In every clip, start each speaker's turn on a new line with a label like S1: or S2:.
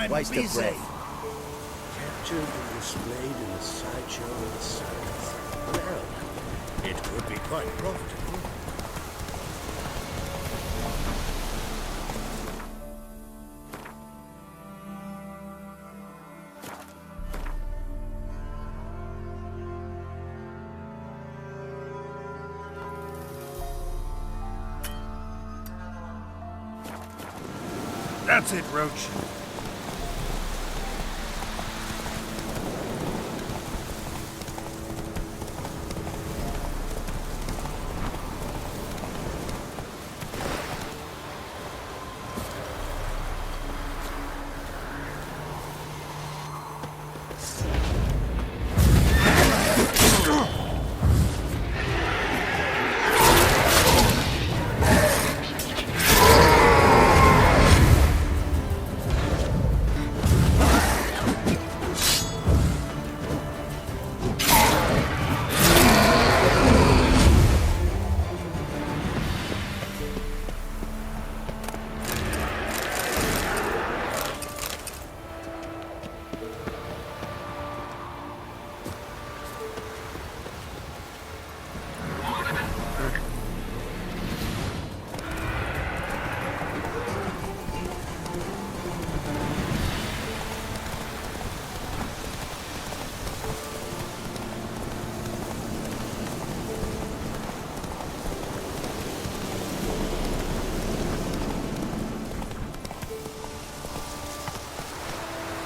S1: twice the prey.
S2: Captured and displayed in the sideshow of the South. Well, it could be quite profitable.
S3: That's it, Roach.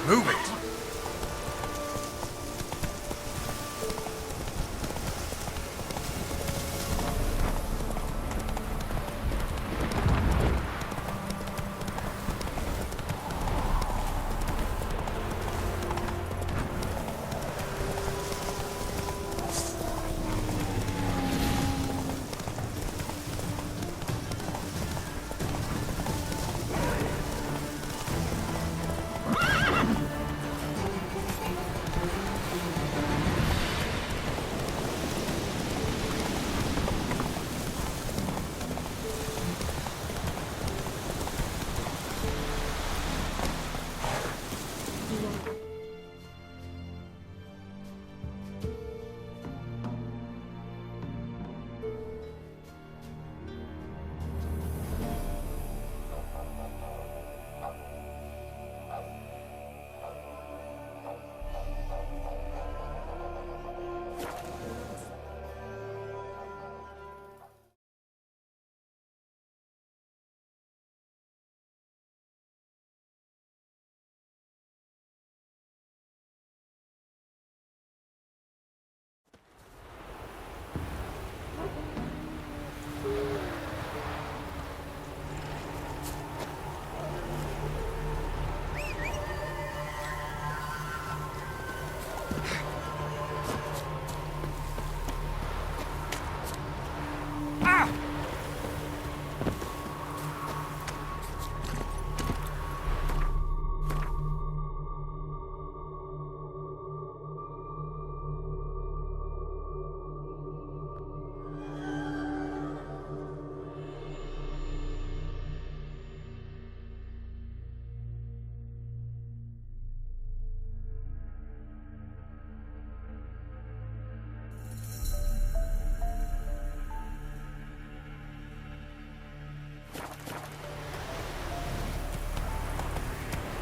S3: Move it!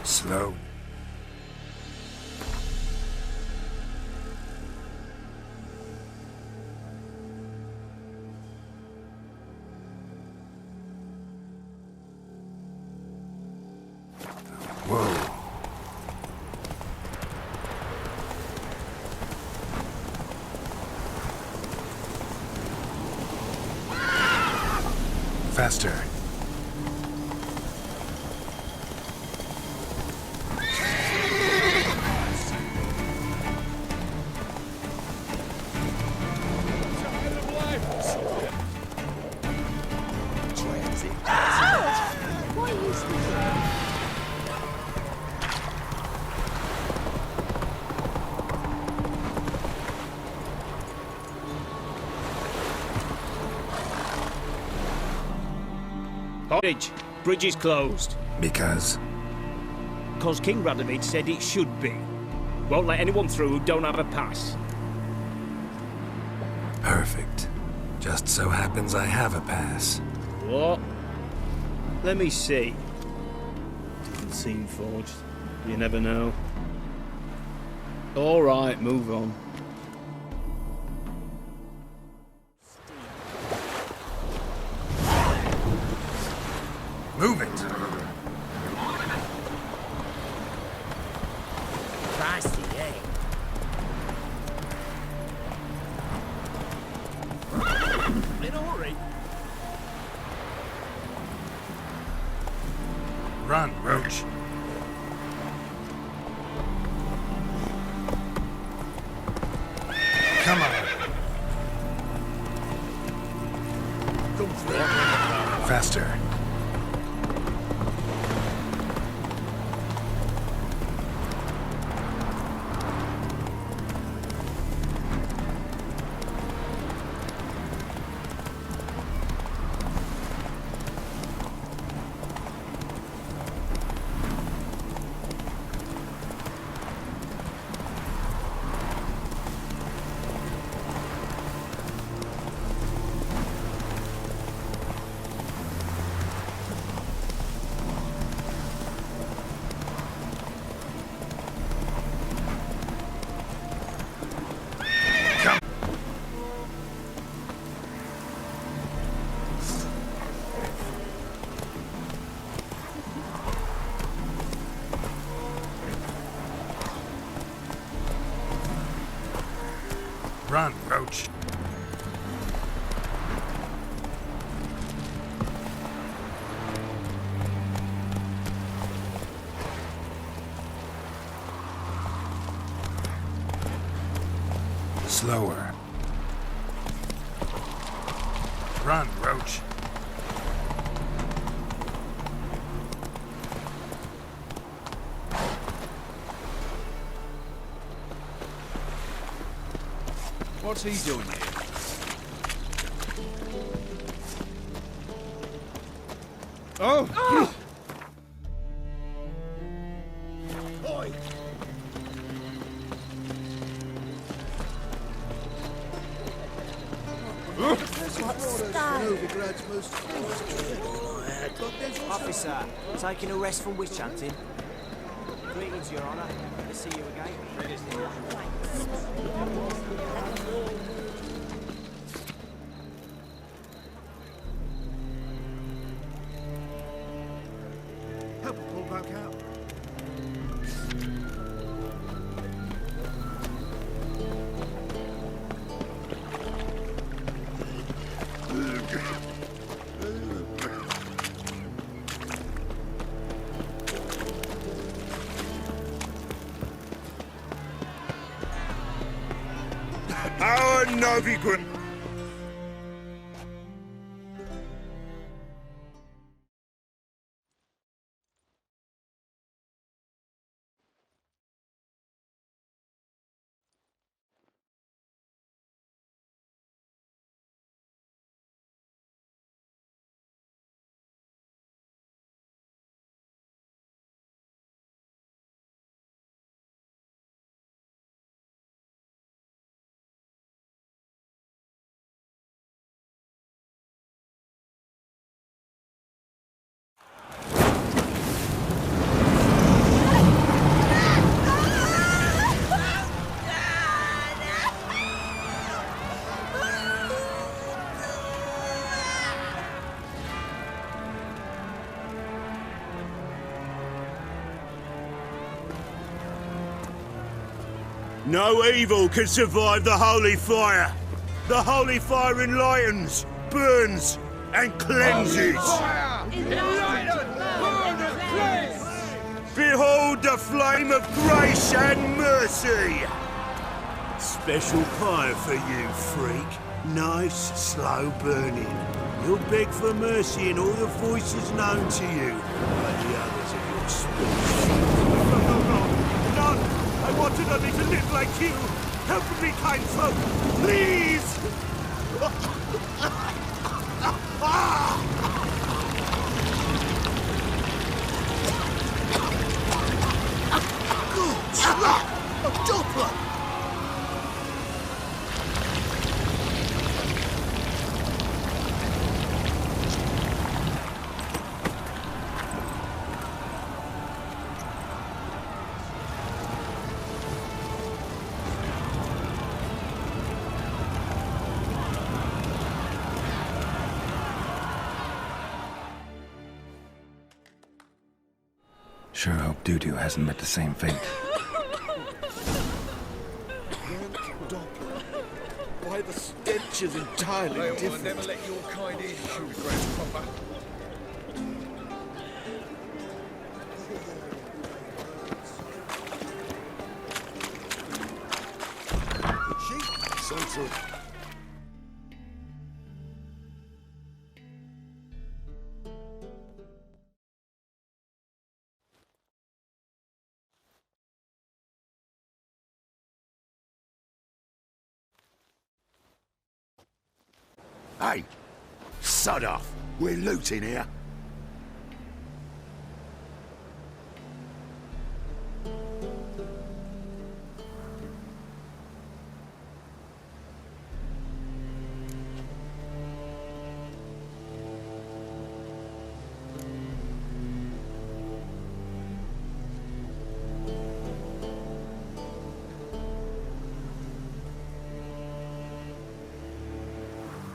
S3: Slow. Whoa. Faster.
S4: Bridge is closed.
S3: Because?
S1: because King Radovid said it should be. Won't let anyone through who don't have a pass.
S3: Perfect. Just so happens I have a pass.
S1: What? Let me see. Doesn't seem forged. You never know. All right, move on.
S3: Move it!
S2: Pricey, eh? In a hurry.
S3: Run, Roach. Come on.
S2: Come through.
S3: Faster. Run, Roach. Slower. Run, Roach.
S4: What's he doing here? Oh!
S2: Oi! Novigrad's most
S5: Officer, taking a rest from witch hunting. Greetings, Your Honour. Good to see you again.
S2: Help a pull broke out.
S3: Our Novigrad.
S6: No evil can survive the holy fire. The holy fire enlightens, burns, and cleanses. Behold the flame of grace and mercy. Special fire for you, freak. Nice, slow burning. You'll beg for mercy in all the voices known to you by the others of your species. None! I wanted only to live like you! Help me, kind folk! Please! Slut! A doppler!
S3: Sure hope Doo-Doo hasn't met the same fate.
S4: Why the stench is entirely different. Never let your kind in, Novigrad proper.
S6: Hey, sod off. We're looting here.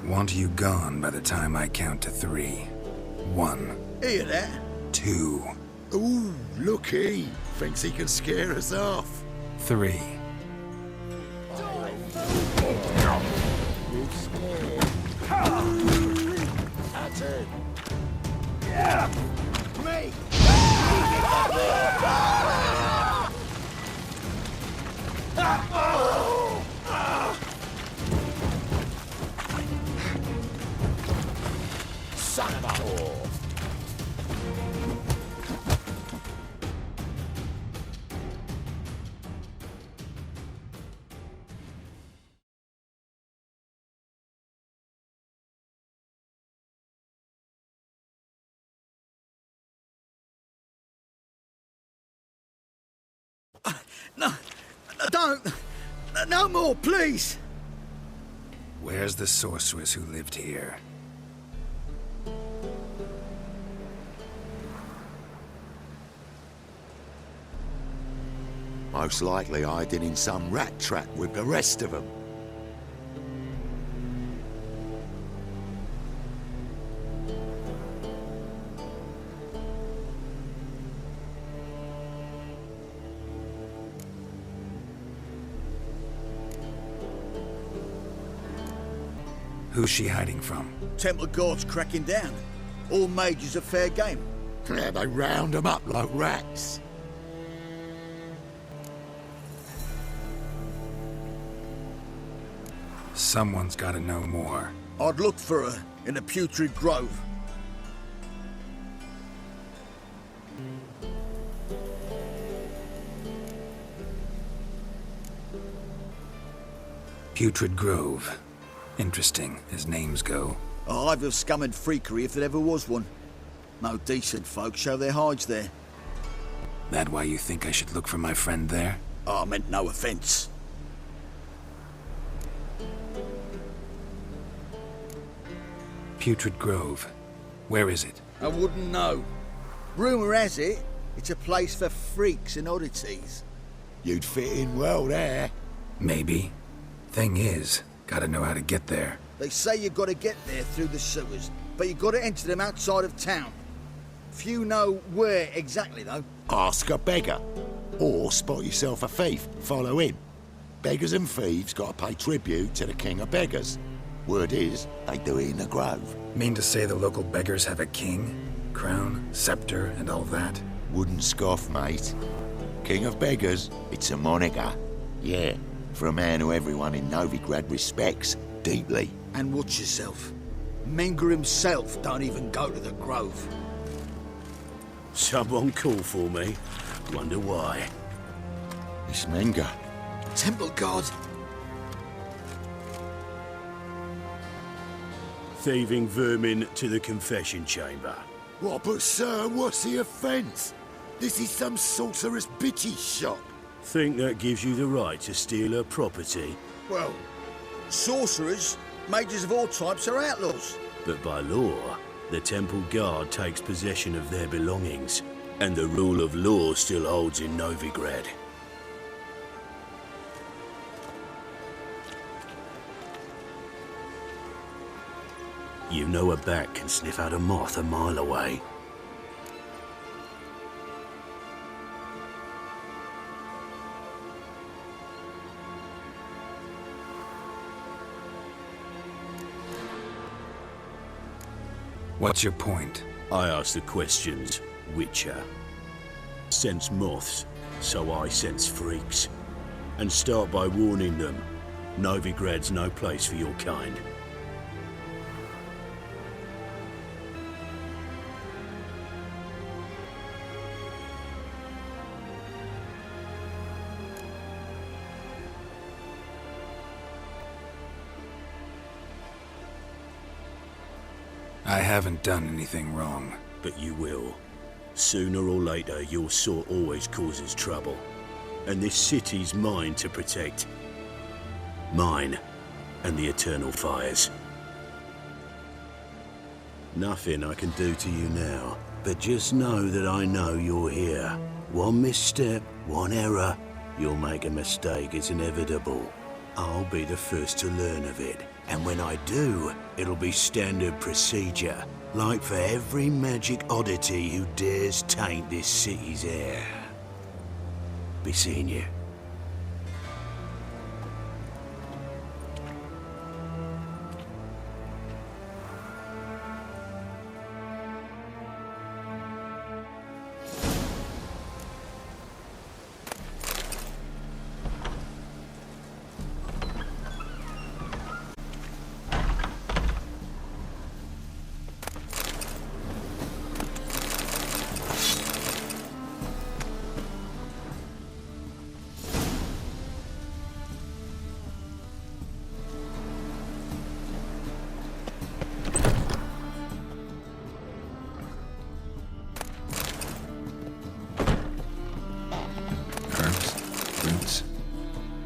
S3: Want you gone by the time I count to 3. 1.
S6: Hear that?
S3: 2.
S6: Ooh, looky. Thinks he can scare us off.
S3: 3.
S6: Son of a whore.
S7: No, don't. No more, please.
S3: Where's the sorceress who lived here?
S6: Most likely hiding in some rat trap with the rest of them.
S3: Who's she hiding from?
S7: Temple Guard's cracking down. All mages are fair game.
S6: Yeah, they round them up like rats.
S3: Someone's gotta know more.
S7: I'd look for her in the Putrid Grove.
S3: Putrid Grove. Interesting, as names go.
S7: A hive of scum and freakery if there ever was one. No decent folk show their hides there.
S3: That why you think I should look for my friend there?
S7: I meant no offence.
S3: Putrid Grove. Where is it?
S7: I wouldn't know. Rumour has it, it's a place for freaks and oddities.
S6: You'd fit in well there.
S3: Maybe. Thing is, gotta know how to get there.
S7: They say you gotta get there through the sewers, but you gotta enter them outside of town. Few know where exactly, though.
S6: Ask a beggar. Or spot yourself a thief. Follow him. Beggars and thieves gotta pay tribute to the king of beggars. Word is, they do it in the grove.
S3: Mean to say the local beggars have a king, crown, scepter, and all that?
S6: Wouldn't scoff, mate. King of beggars, it's a moniker. Yeah, for a man who everyone in Novigrad respects deeply.
S7: And watch yourself. Menger himself don't even go to the grove.
S2: Someone call for me. Wonder why.
S6: It's Menger.
S7: Temple Guard.
S2: Thieving vermin to the confession chamber.
S6: What, but sir, what's the offence? This is some sorcerer's bitchy shop.
S2: Think that gives you the right to steal her property?
S7: Well, sorcerers, mages of all types are outlaws.
S2: But by law, the temple guard takes possession of their belongings, and the rule of law still holds in Novigrad. You know a bat can sniff out a moth a mile away.
S3: What's your point?
S2: I ask the questions, Witcher. Sense moths, so I sense freaks. And start by warning them, Novigrad's no place for your kind.
S3: I haven't done anything wrong.
S2: But you will. Sooner or later, your sort always causes trouble. And this city's mine to protect. Mine, and the eternal fires. Nothing I can do to you now, but just know that I know you're here. One misstep, one error, you'll make a mistake, it's inevitable. I'll be the first to learn of it. And when I do, it'll be standard procedure, like for every magic oddity who dares taint this city's air. Be seeing you.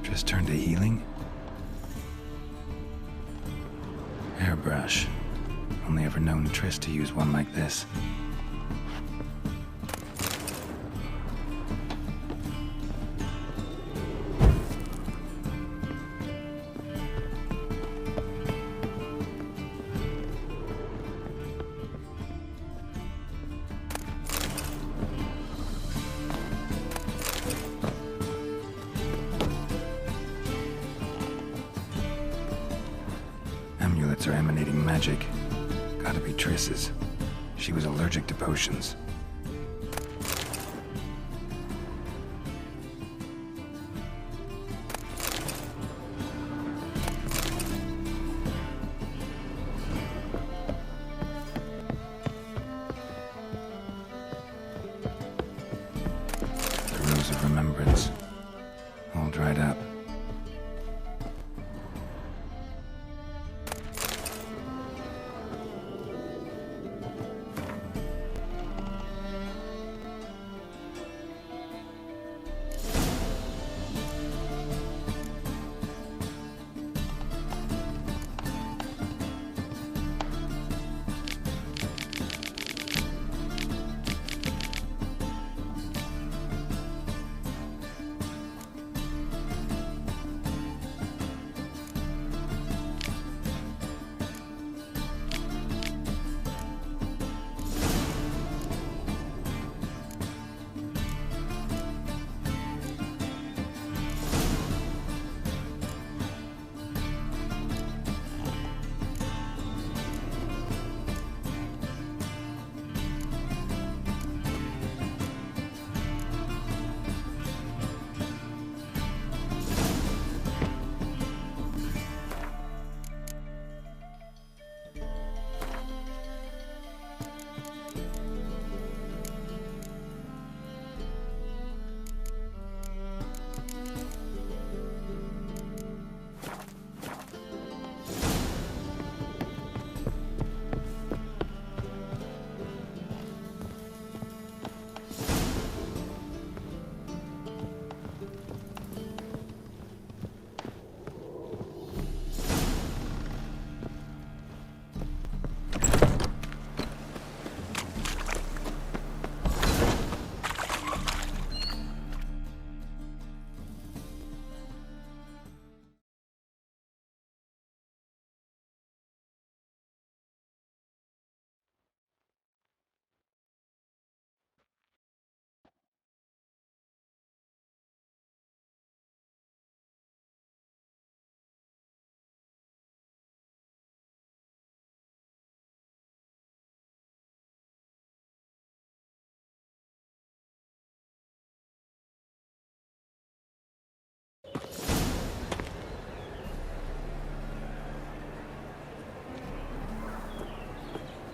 S3: Just turned to healing? Hairbrush. Only ever known Triss to use one like this. Amulets are emanating magic. Gotta be Triss's. She was allergic to potions. The Rose of Remembrance. All dried up.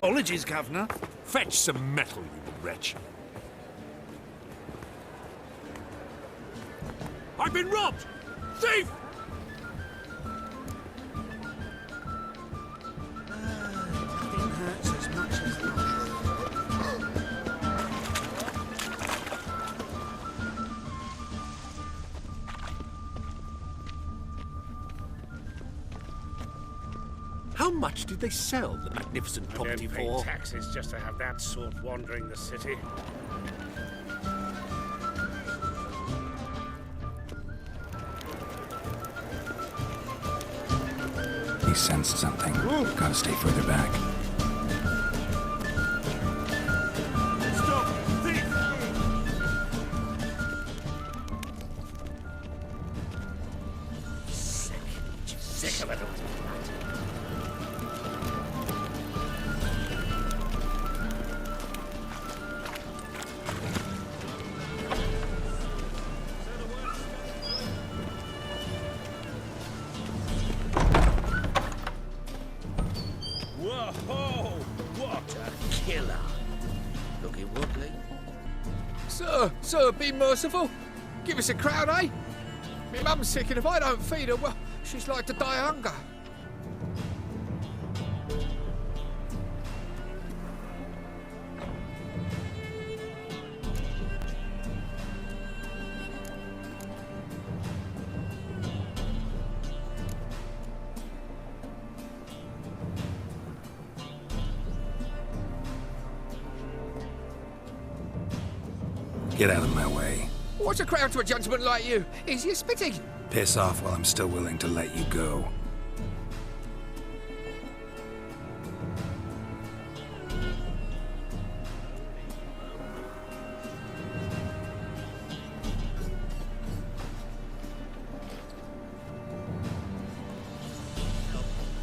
S4: Apologies, Governor.
S8: Fetch some metal, you wretch. I've been robbed! Thief!
S7: Nothing hurts as much as that.
S8: How much did they sell the magnificent property for?
S9: Taxes just to have that sort wandering the city.
S3: He sensed something. Gotta stay further back.
S8: Stop! Thief!
S9: Sick of it all.
S4: Whoa! What a killer! Looking wobbly.
S10: Sir, be merciful. Give us a crown, eh? My mum's sick, and if I don't feed her, well, she's like to die of hunger.
S3: Get out of my way.
S10: What's a crown to a gentleman like you? Is he spitting?
S3: Piss off while I'm still willing to let you go.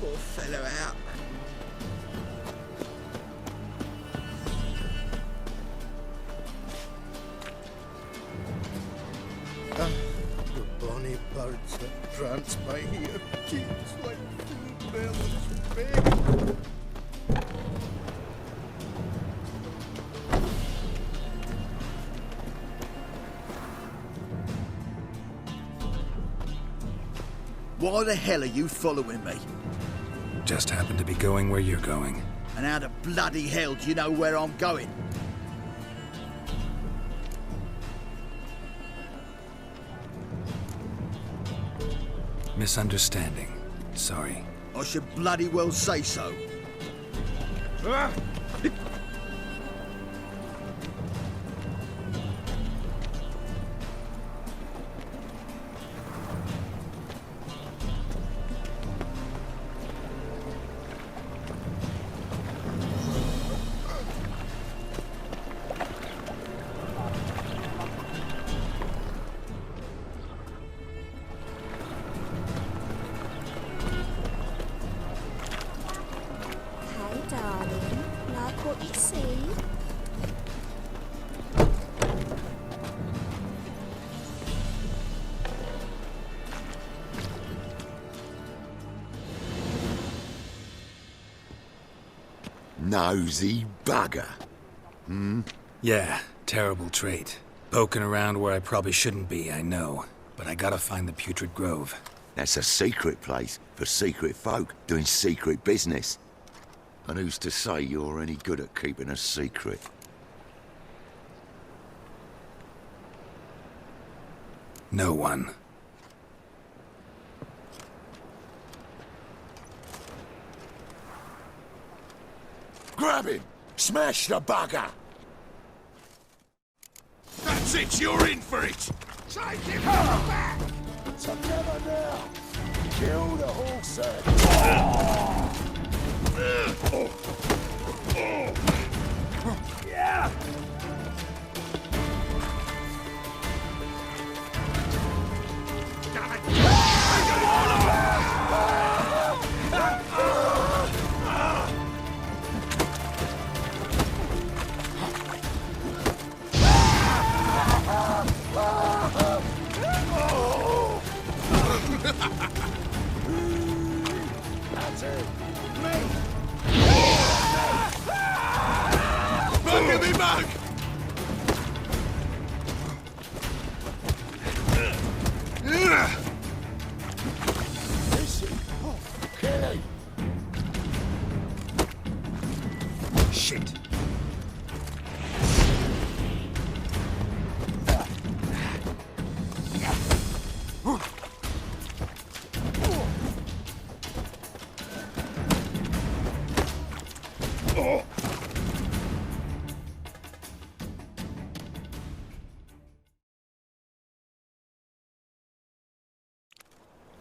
S4: Poor fellow out.
S6: The bonny birds that prance by here keeps like full bellies big.
S7: Why the hell are you following me?
S3: Just happen to be going where you're going.
S7: And how the bloody hell do you know where I'm going?
S3: Misunderstanding. Sorry.
S7: I should bloody well say so.
S11: Hi, darling. Like what you see?
S6: Nosy bugger.
S3: Yeah, terrible trait. Poking around where I probably shouldn't be, I know. But I gotta find the Putrid Grove.
S6: That's a secret place for secret folk doing secret business. And who's to say you're any good at keeping a secret?
S3: No one.
S6: Grab him! Smash the bugger! That's it, you're in for it! Take him back! Together now! Kill the horse! Yeah! That's it! Me!
S4: Me mug!
S6: Listen. Oh, okay.
S3: Shit.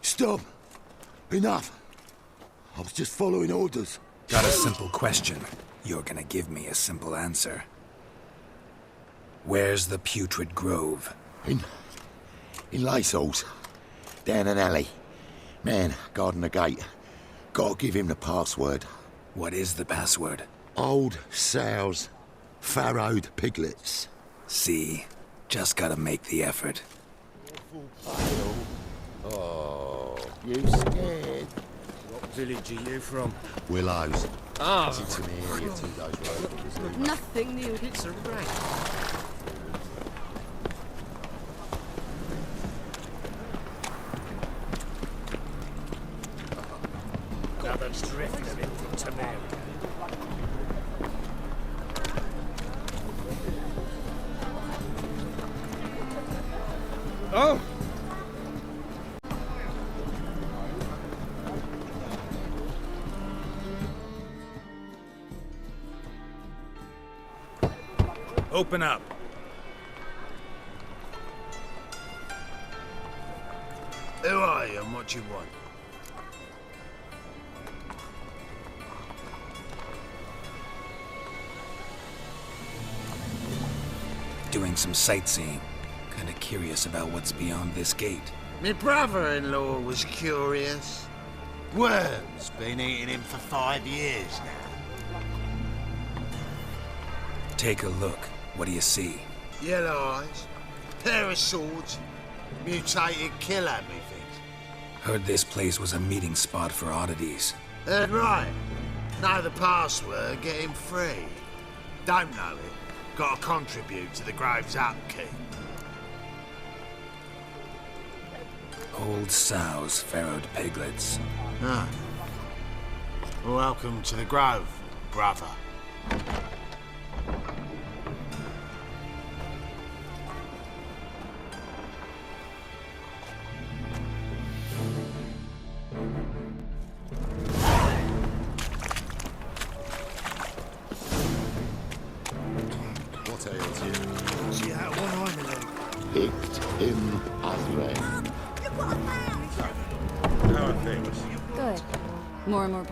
S6: Stop. Enough. I was just following orders.
S3: Got a simple question. You're gonna give me a simple answer. Where's the Putrid Grove?
S6: In Laceholes. Down an alley. Man, guarding the gate. Gotta give him the password.
S3: What is the password?
S6: Old sows. Farrowed piglets.
S3: See? Just gotta make the effort.
S6: Oh, you scared?
S9: What village are you from?
S6: Willows.
S9: Ah.
S6: It's in the area 2 days road.
S9: Nothing new. It's a wreck. Another drifter into Tamir. Oh!
S3: Open up.
S6: Who are you and what you want?
S3: Doing some sightseeing. Kinda curious about what's beyond this gate.
S12: My brother-in-law was curious. Worms been eating him for 5 years now.
S3: Take a look. What do you see?
S12: Yellow eyes, pair of swords, mutated killer, methinks.
S3: Heard this place was a meeting spot for oddities.
S12: Heard right. Know the password, get him free. Don't know it, gotta contribute to the Grove's upkeep.
S3: Old sows, farrowed piglets.
S12: Ah. Welcome to the Grove, brother.
S6: What ails you? See how one I'm alone. Picked him as
S2: How are things?
S11: Good. More and more.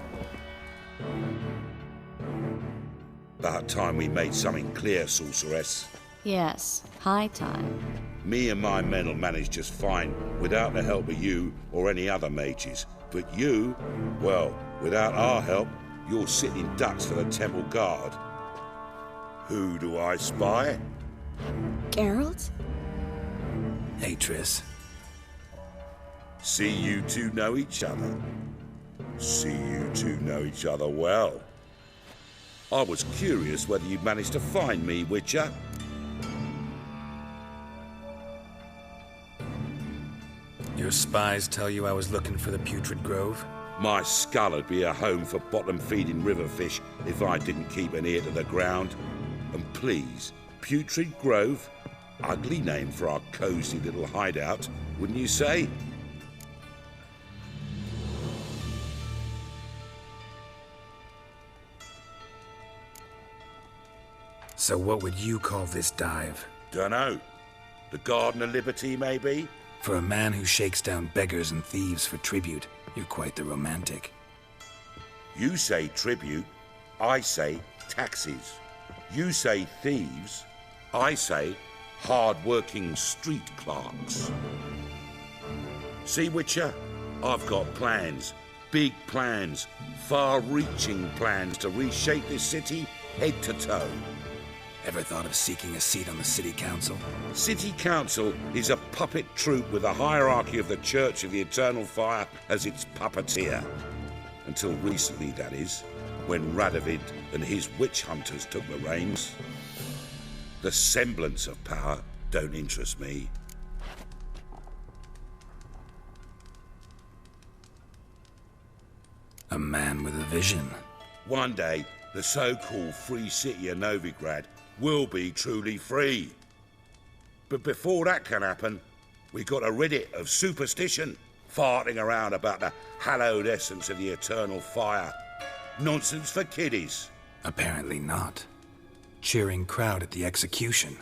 S2: About time we made something clear, sorceress.
S11: Yes, high time.
S2: Me and my men will manage just fine without the help of you or any other mages. But you, well, without our help, you're sitting ducks for the temple guard. Who do I spy?
S11: Geralt?
S3: Hey, Triss.
S2: See you two know each other. See you two know each other well. I was curious whether you'd managed to find me, Witcher.
S3: Your spies tell you I was looking for the Putrid Grove?
S2: My skull would be a home for bottom-feeding river fish if I didn't keep an ear to the ground. And please, Putrid Grove? Ugly name for our cozy little hideout, wouldn't you say?
S3: So what would you call this dive?
S2: Dunno. The Garden of Liberty, maybe?
S3: For a man who shakes down beggars and thieves for tribute, you're quite the romantic.
S2: You say tribute, I say taxes. You say thieves, I say hard-working street clerks. See, Witcher? I've got plans. Big plans. Far-reaching plans to reshape this city head to toe.
S3: Ever thought of seeking a seat on the city council?
S2: City council is a puppet troupe with a hierarchy of the Church of the Eternal Fire as its puppeteer. Until recently, that is, when Radovid and his witch hunters took the reins.
S13: The semblance of power don't interest me.
S3: A man with a vision.
S13: One day, the so-called free city of Novigrad will be truly free. But before that can happen, we got to rid it of superstition, farting around about the hallowed essence of the eternal fire. Nonsense for kiddies.
S3: Apparently not. Cheering crowd at the execution.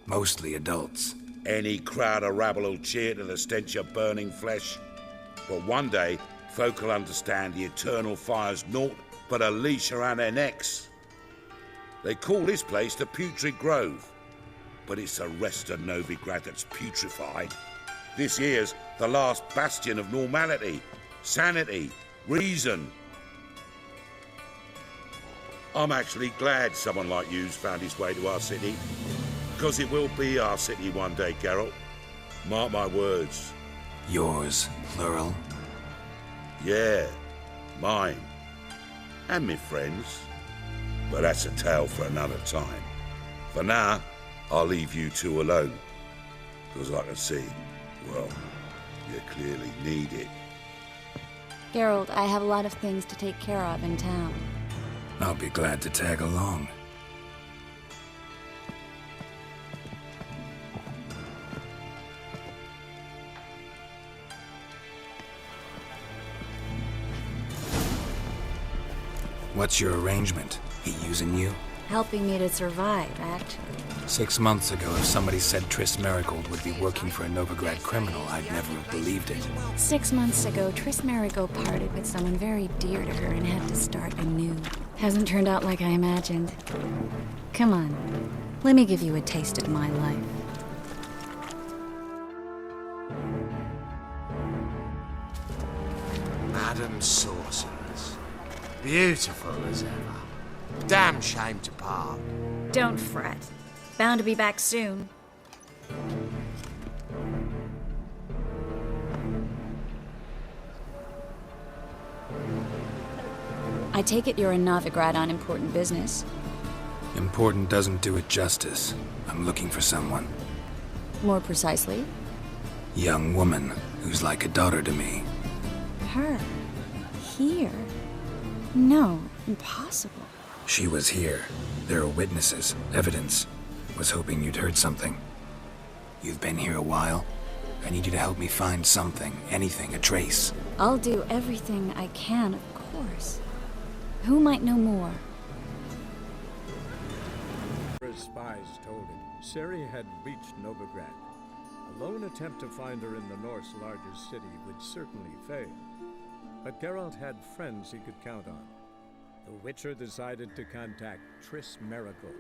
S3: Mostly adults.
S13: Any crowd of rabble will cheer to the stench of burning flesh. But one day, folk will understand the eternal fire's naught but a leash around their necks. They call this place the Putrid Grove, but it's the rest of Novigrad that's putrefied. This here's the last bastion of normality, sanity, reason. I'm actually glad someone like you's found his way to our city, because it will be our city one day, Geralt. Mark my words.
S3: Yours, plural?
S13: Yeah, mine. And me friends. But that's a tale for another time. For now, I'll leave you two alone. Because I can see, well, you clearly need it.
S14: Geralt, I have a lot of things to take care of in town.
S3: I'll be glad to tag along. What's your arrangement? He using you?
S14: Helping me to survive, actually.
S3: 6 months ago, if somebody said Triss Merigold would be working for a Novigrad criminal, I'd never have believed it.
S14: 6 months ago, Triss Merigold parted with someone very dear to her and had to start anew. Hasn't turned out like I imagined. Come on, let me give you a taste of my life.
S12: Madam Sorceress. Beautiful as ever. Damn shame to part.
S14: Don't fret. Bound to be back soon. I take it you're in Novigrad on important business.
S3: Important doesn't do it justice. I'm looking for someone.
S14: More precisely?
S3: Young woman who's like a daughter to me.
S14: Her? Here? No, impossible.
S3: She was here. There are witnesses, evidence. Was hoping you'd heard something. You've been here a while. I need you to help me find something, anything, a trace.
S14: I'll do everything I can, of course. Who might know more?
S9: As spies told him, Ciri had reached Novigrad. A lone attempt to find her in the North's largest city would certainly fail. But Geralt had friends he could count on. The Witcher decided to contact Triss Merigold.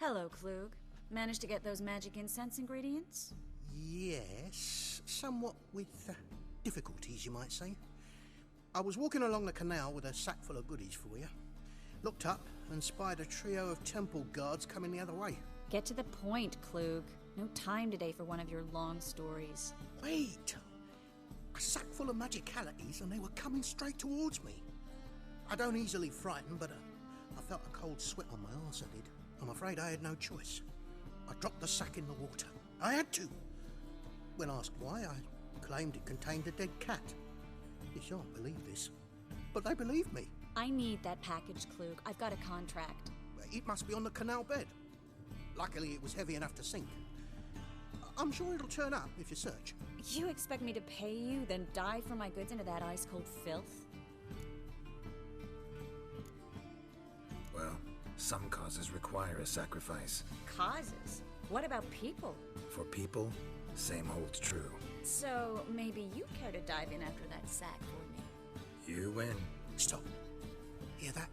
S14: Hello, Klug. Managed to get those magic incense ingredients?
S15: Yes, somewhat with difficulties, you might say. I was walking along the canal with a sack full of goodies for you. Looked up and spied a trio of temple guards coming the other way.
S14: Get to the point, Klug. No time today for one of your long stories.
S15: Wait! A sack full of magicalities and they were coming straight towards me. I don't easily frighten, but I felt a cold sweat on my arse, I did. I'm afraid I had no choice. I dropped the sack in the water. I had to. When asked why, I claimed it contained a dead cat. You shan't believe this, but they believed me.
S14: I need that package, Klug. I've got a contract.
S15: It must be on the canal bed. Luckily, it was heavy enough to sink. I'm sure it'll turn up if you search.
S14: You expect me to pay you, then dive for my goods into that ice-cold filth?
S3: Well, some causes require a sacrifice.
S14: Causes? What about people?
S3: For people, same holds true.
S14: So, maybe you care to dive in after that sack for me?
S3: You win.
S15: Stop. Hear that?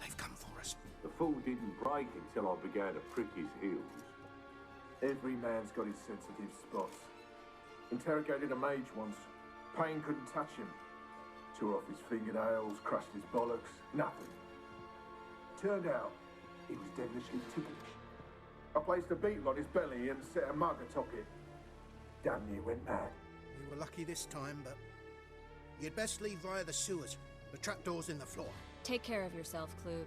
S15: They've come for us.
S16: The fall didn't break until I began to prick his heels. Every man's got his sensitive spots. Interrogated a mage once. Pain couldn't touch him. Tore off his fingernails, crushed his bollocks, nothing. Turned out, he was devilishly ticklish. I placed a beetle on his belly and set a mug atop it. Damn near went mad.
S15: We were lucky this time, but you'd best leave via the sewers. The trapdoor's in the floor.
S14: Take care of yourself, Klug.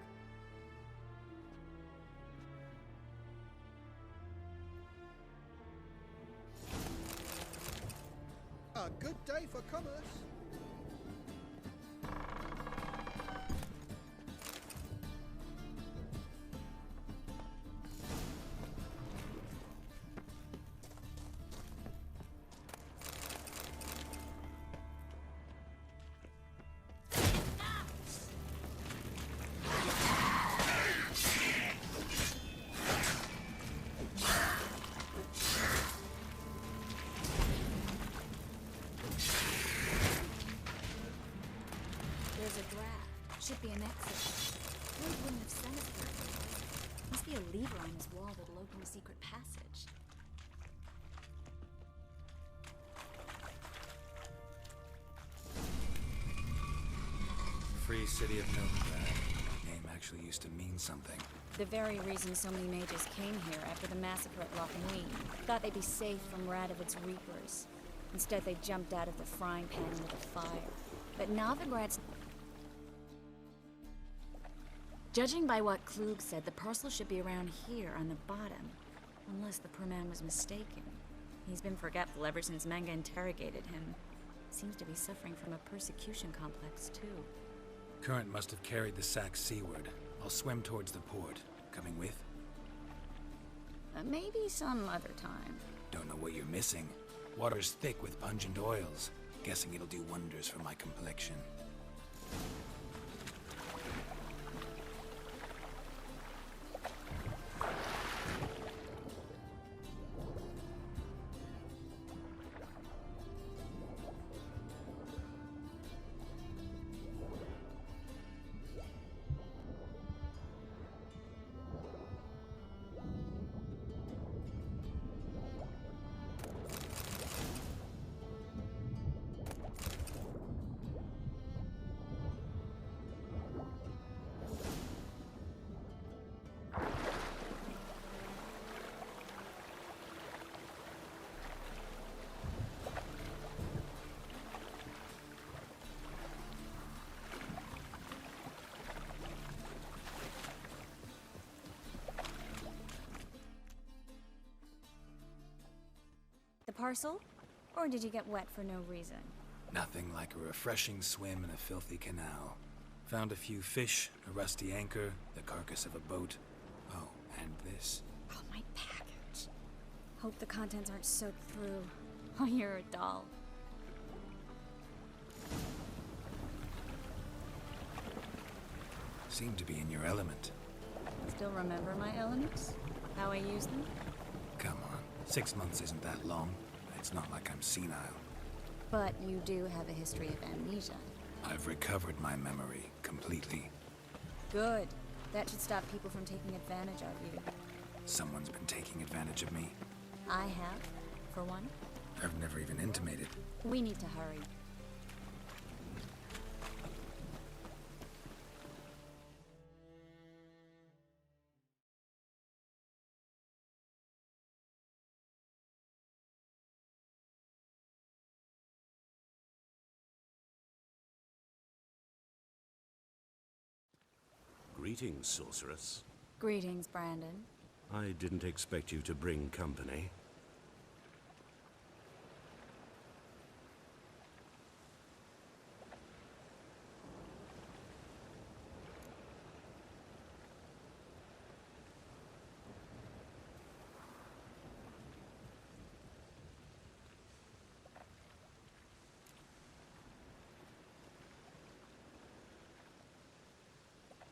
S15: A good day for commerce.
S14: There's a draft. Should be an exit. Word wouldn't have sent us there. Must be a lever on his wall that'll open a secret passage.
S3: Free city of Novigrad. Name actually used to mean something.
S14: The very reason so many mages came here after the massacre at Loch Neen. Thought they'd be safe from Radovic's reapers. Instead, they jumped out of the frying pan into the fire. But Novigrad's... Judging by what Klug said, the parcel should be around here on the bottom. Unless the poor man was mistaken. He's been forgetful ever since Manga interrogated him. Seems to be suffering from a persecution complex, too.
S3: Current must have carried the sack seaward. I'll swim towards the port. Coming with?
S14: Maybe some other time.
S3: Don't know what you're missing. Water's thick with pungent oils. Guessing it'll do wonders for my complexion.
S14: The parcel? Or did you get wet for no reason?
S3: Nothing like a refreshing swim in a filthy canal. Found a few fish, a rusty anchor, the carcass of a boat. Oh, and this.
S14: Oh, my package. Hope the contents aren't soaked through. Oh, you're a doll.
S3: Seem to be in your element.
S14: Still remember my elements? How I use them?
S3: Come on, 6 months isn't that long. It's not like I'm senile.
S14: But you do have a history of amnesia.
S3: I've recovered my memory completely.
S14: Good. That should stop people from taking advantage of you.
S3: Someone's been taking advantage of me.
S14: I have, for one.
S3: I've never even intimated.
S14: We need to hurry.
S2: Greetings, sorceress.
S14: Greetings, Brandon.
S2: I didn't expect you to bring company.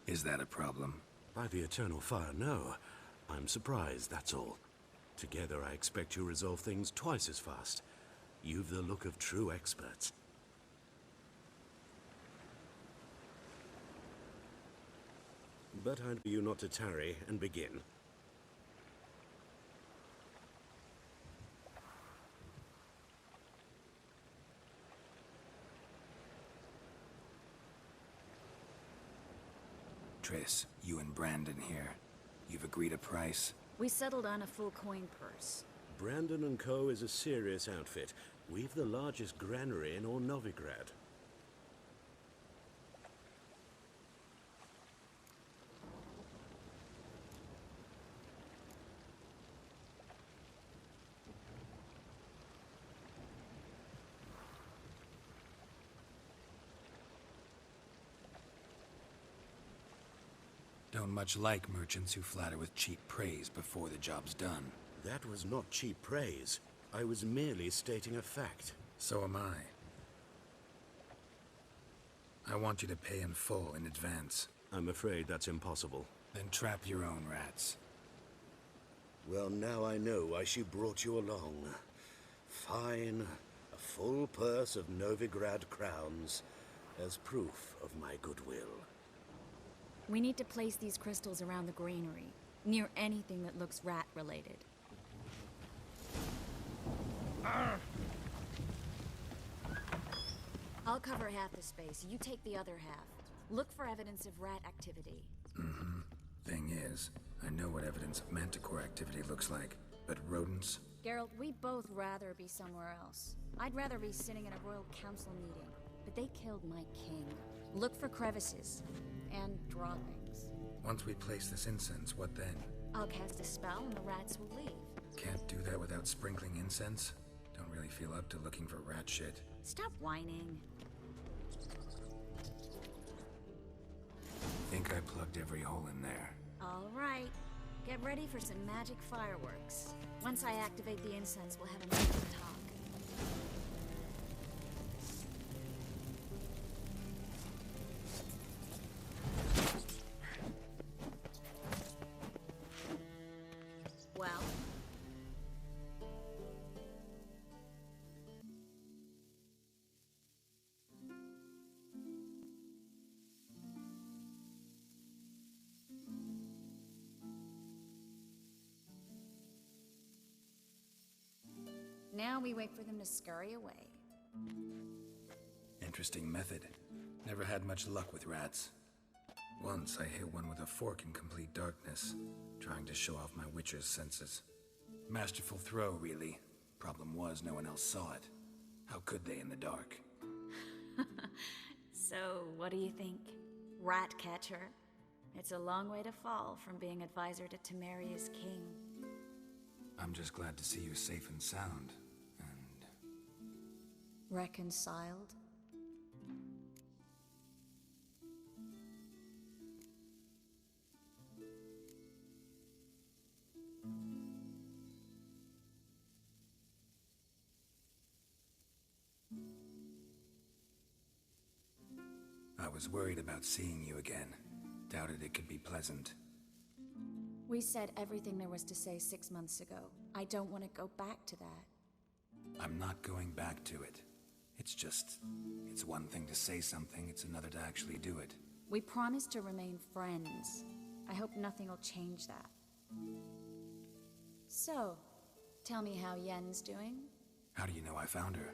S3: Is that a problem?
S2: By the eternal fire, no. I'm surprised, that's all. Together, I expect you resolve things twice as fast. You've the look of true experts. But I'd be you not to tarry and begin.
S3: Triss, you and Brandon here. You've agreed a price?
S14: We settled on a full coin purse.
S2: Brandon & Co. is a serious outfit. We've the largest granary in all Novigrad.
S3: Don't much like merchants who flatter with cheap praise before the job's done.
S2: That was not cheap praise. I was merely stating a fact.
S3: So am I. I want you to pay in full in advance.
S2: I'm afraid that's impossible.
S3: Then trap your own rats.
S2: Well, now I know why she brought you along. Fine. A full purse of Novigrad crowns as proof of my goodwill.
S14: We need to place these crystals around the granary, near anything that looks rat-related. I'll cover half the space. You take the other half. Look for evidence of rat activity.
S3: Mm-hmm. Thing is, I know what evidence of manticore activity looks like, but rodents?
S14: Geralt, we'd both rather be somewhere else. I'd rather be sitting in a royal council meeting, but they killed my king. Look for crevices and droppings.
S3: Once we place this incense, what then?
S14: I'll cast a spell and the rats will leave.
S3: Can't do that without sprinkling incense? Don't really feel up to looking for rat shit.
S14: Stop whining.
S3: Think I plugged every hole in there.
S14: All right. Get ready for some magic fireworks. Once I activate the incense, we'll have a minute to talk. Well? Now we wait for them to scurry away.
S3: Interesting method. Never had much luck with rats. Once I hit one with a fork in complete darkness, trying to show off my witcher's senses. Masterful throw, really. Problem was, no one else saw it. How could they in the dark?
S14: So, what do you think? Rat catcher? It's a long way to fall from being advisor to Temeria's king.
S3: I'm just glad to see you safe and sound.
S14: Reconciled?
S3: I was worried about seeing you again. Doubted it could be pleasant.
S14: We said everything there was to say 6 months ago. I don't want to go back to that.
S3: I'm not going back to it. It's one thing to say something, it's another to actually do it.
S14: We promised to remain friends. I hope nothing will change that. So, tell me how Yen's doing?
S3: How do you know I found her?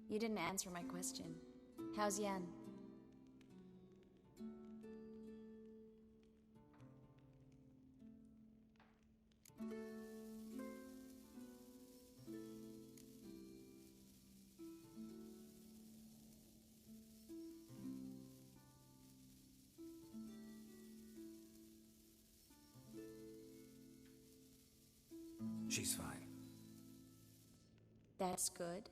S14: You didn't answer my question. How's Yen?
S3: She's fine.
S14: That's good.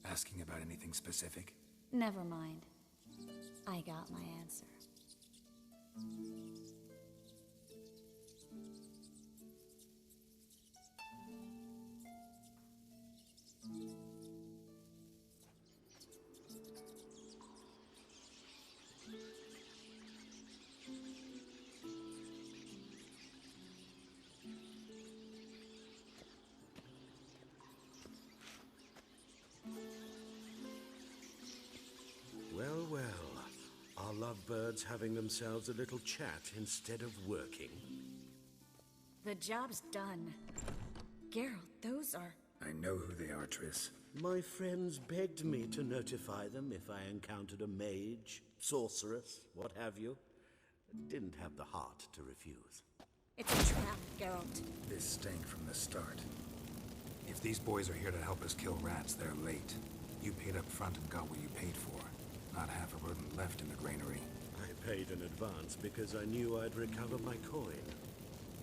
S3: Asking about anything specific?
S14: Never mind. I got my answer.
S2: Well, well. Are lovebirds having themselves a little chat instead of working?
S14: The job's done. Geralt, those are...
S3: I know who they are, Triss.
S2: My friends begged me to notify them if I encountered a mage, sorceress, what have you. Didn't have the heart to refuse.
S14: It's a trap, Geralt.
S3: This stank from the start. If these boys are here to help us kill rats, they're late. You paid up front and got what you paid for. Not half a rodent left in the granary.
S2: I paid in advance because I knew I'd recover my coin.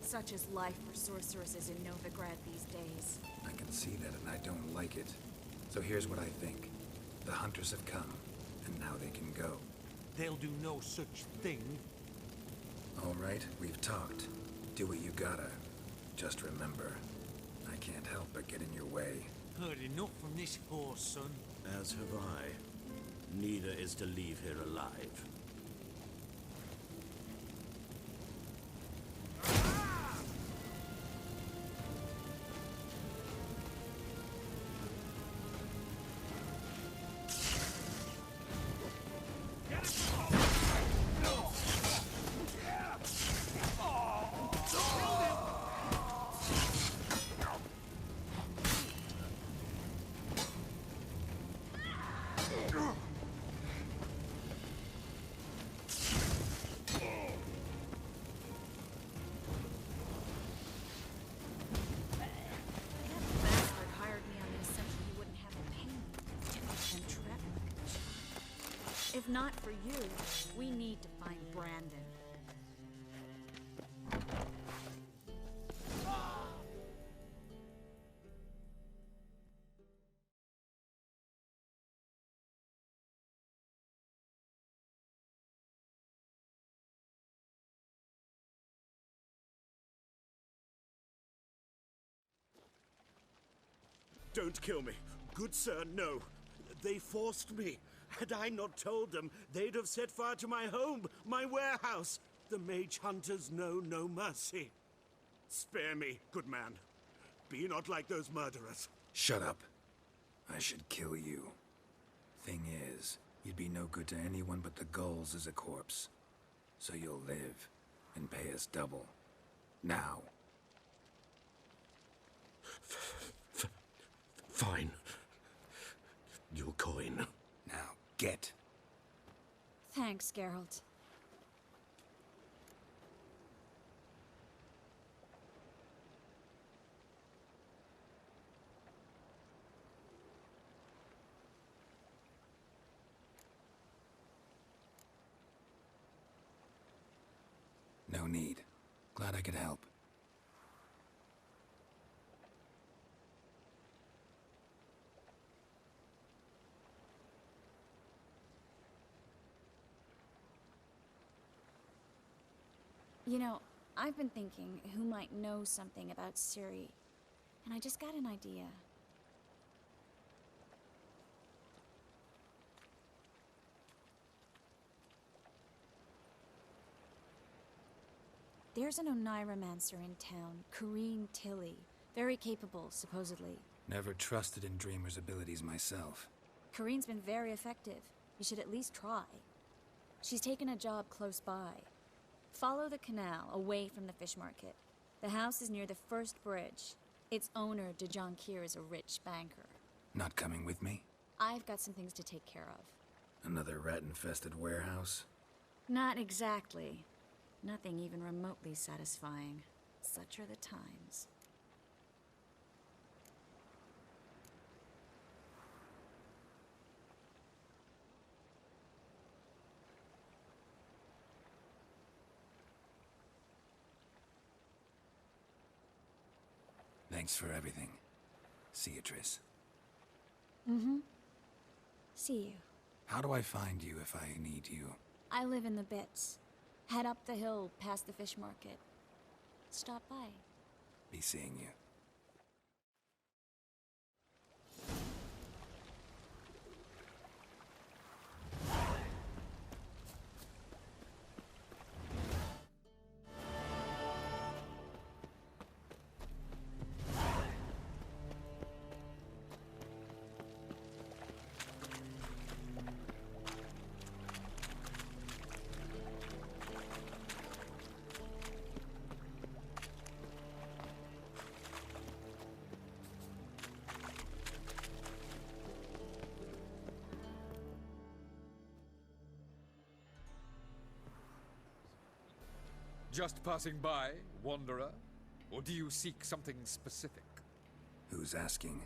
S14: Such is life for sorceresses in Novigrad these days.
S3: I can see that and I don't like it. So here's what I think. The hunters have come, and now they can go.
S8: They'll do no such thing.
S3: All right, we've talked. Do what you gotta. Just remember, I can't help but get in your way.
S8: Heard enough from this horse, son.
S2: As have I. Neither is to leave here alive.
S14: If not for you, we need to find Brandon.
S2: Don't kill me. Good sir, no. They forced me. Had I not told them, they'd have set fire to my home, my warehouse. The mage hunters know no mercy. Spare me, good man. Be not like those murderers.
S3: Shut up. I should kill you. Thing is, you'd be no good to anyone but the gulls as a corpse. So you'll live, and pay us double. Now.
S2: Fine. Your coin.
S3: Now, get.
S14: Thanks, Geralt.
S3: No need. Glad I could help.
S14: You know, I've been thinking who might know something about Ciri, and I just got an idea. There's an Oneiromancer in town, Corrine Tilly. Very capable, supposedly.
S3: Never trusted in Dreamer's abilities myself.
S14: Corinne's been very effective. You should at least try. She's taken a job close by. Follow the canal, away from the fish market. The house is near the first bridge. Its owner, Dejon Kier, is a rich banker.
S3: Not coming with me?
S14: I've got some things to take care of.
S3: Another rat-infested warehouse?
S14: Not exactly. Nothing even remotely satisfying. Such are the times.
S3: Thanks for everything. See you, Triss.
S14: Mm-hmm. See you.
S3: How do I find you if I need you?
S14: I live in the Bits. Head up the hill past the fish market. Stop by.
S3: Be seeing you.
S10: Just passing by, wanderer? Or do you seek something specific?
S3: Who's asking?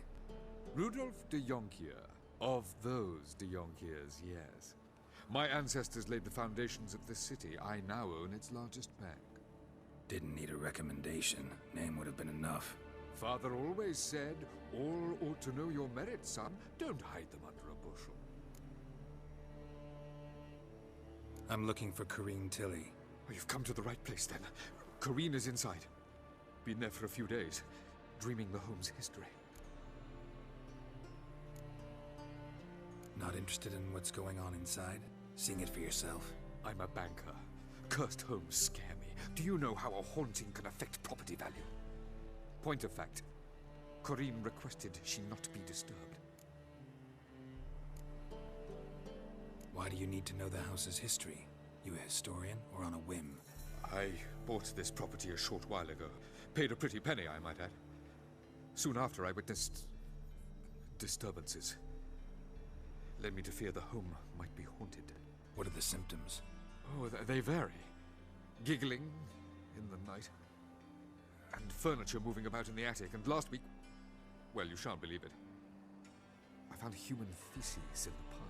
S10: Rudolf de Jonkier. Of those de Jonkiers, yes. My ancestors laid the foundations of this city. I now own its largest bank.
S3: Didn't need a recommendation. Name would have been enough.
S10: Father always said, all ought to know your merits, son. Don't hide them under a bushel.
S3: I'm looking for Corinne Tilly.
S10: Oh, you've come to the right place, then. Corinne is inside. Been there for a few days, dreaming the home's history.
S3: Not interested in what's going on inside? Seeing it for yourself?
S10: I'm a banker. Cursed homes scare me. Do you know how a haunting can affect property value? Point of fact, Corinne requested she not be disturbed.
S3: Why do you need to know the house's history? You a historian, or on a whim?
S10: I bought this property a short while ago. Paid a pretty penny, I might add. Soon after, I witnessed disturbances. Led me to fear the home might be haunted.
S3: What are the symptoms?
S10: Oh, they vary. Giggling in the night. And furniture moving about in the attic. And last week, well, you shan't believe it, I found human feces in the parlor.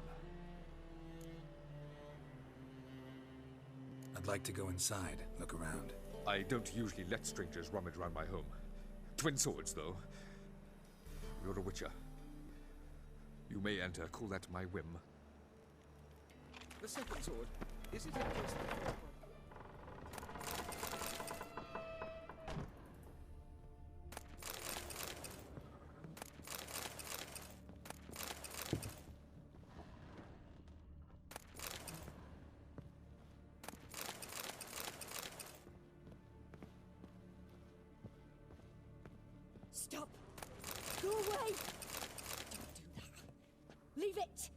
S3: I'd like to go inside, look around.
S10: I don't usually let strangers rummage around my home. Twin swords, though. You're a witcher. You may enter, call that my whim.
S4: The second sword, is it in case the first one?
S11: Stop! Go away! Don't do that. Leave it!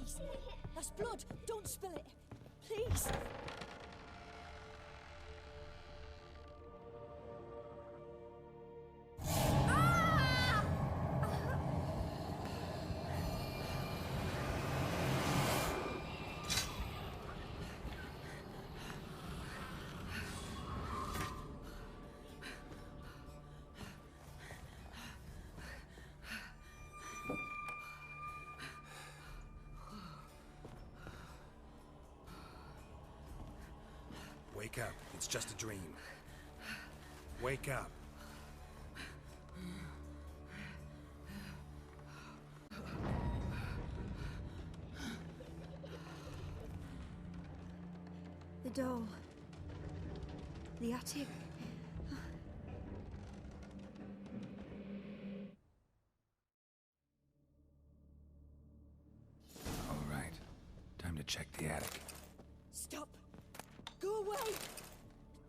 S11: please. That's blood. Don't spill it. Please.
S3: Wake up. It's just a dream. Wake up.
S11: The door. The attic.
S3: All right. Time to check the attic.
S11: Stop. Go away.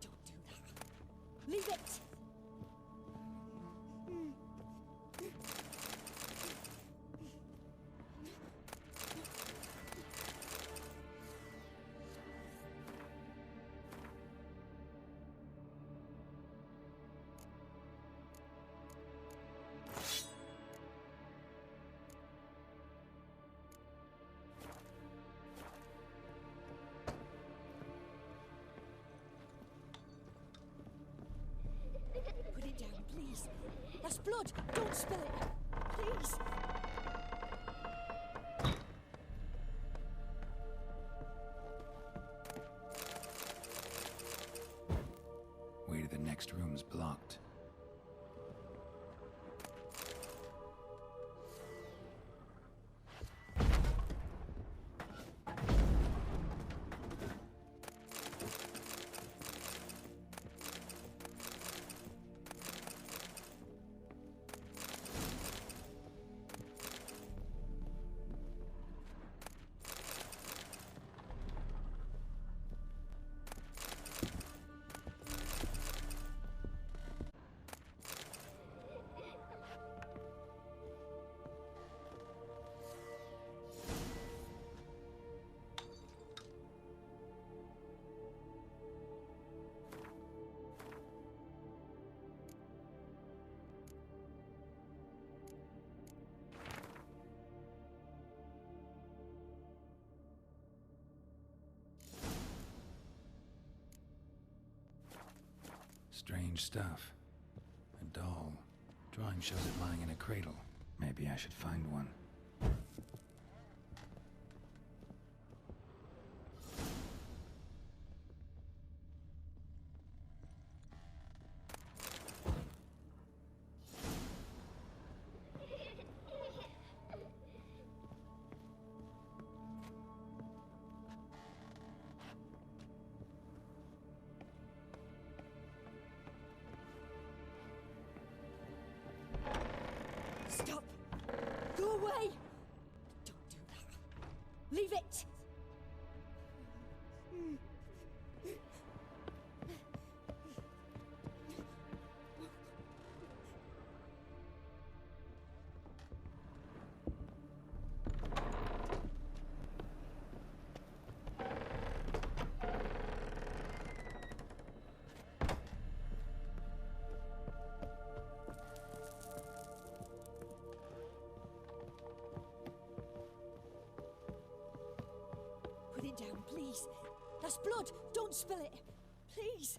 S11: Don't do that. Leave it. Put it down, please. That's blood. Don't spill it. Please.
S3: Way to the next room's blocked. Strange stuff. A doll. Drawing shows it lying in a cradle. Maybe I should find one.
S11: Stop. Go away. Don't do that. Leave it. Put it down, please. That's blood. Don't spill it. Please.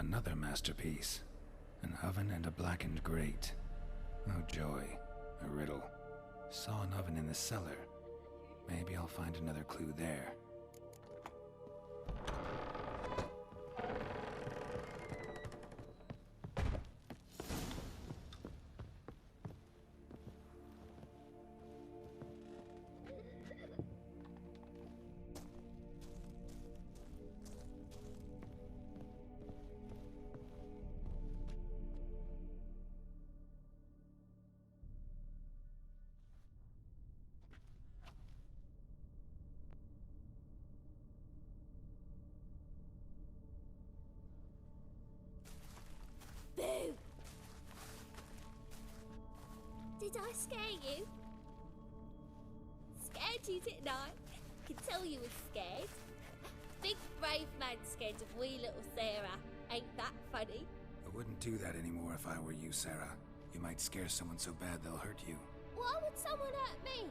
S3: Another masterpiece. An oven and a blackened grate. Oh joy. A riddle. Saw an oven in the cellar. Maybe I'll find another clue there.
S17: Boo! Did I scare you? Scared you, didn't I? Can tell you were scared. Big brave man scared of wee little Sarah. Ain't that funny?
S3: I wouldn't do that anymore if I were you, Sarah. You might scare someone so bad they'll hurt you.
S17: Why would someone hurt me?